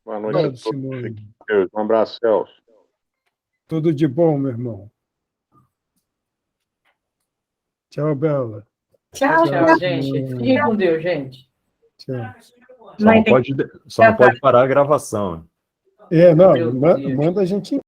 Boa noite a Obrigado, todos. Simone. Fiquem com Deus. Um abraço, Celso. Tudo de bom, meu irmão. Tchau, Bela. tchau, Tchau, gente. Fiquem com Deus, gente. Tchau. Só não pode parar a gravação. Não, Deus, manda a gente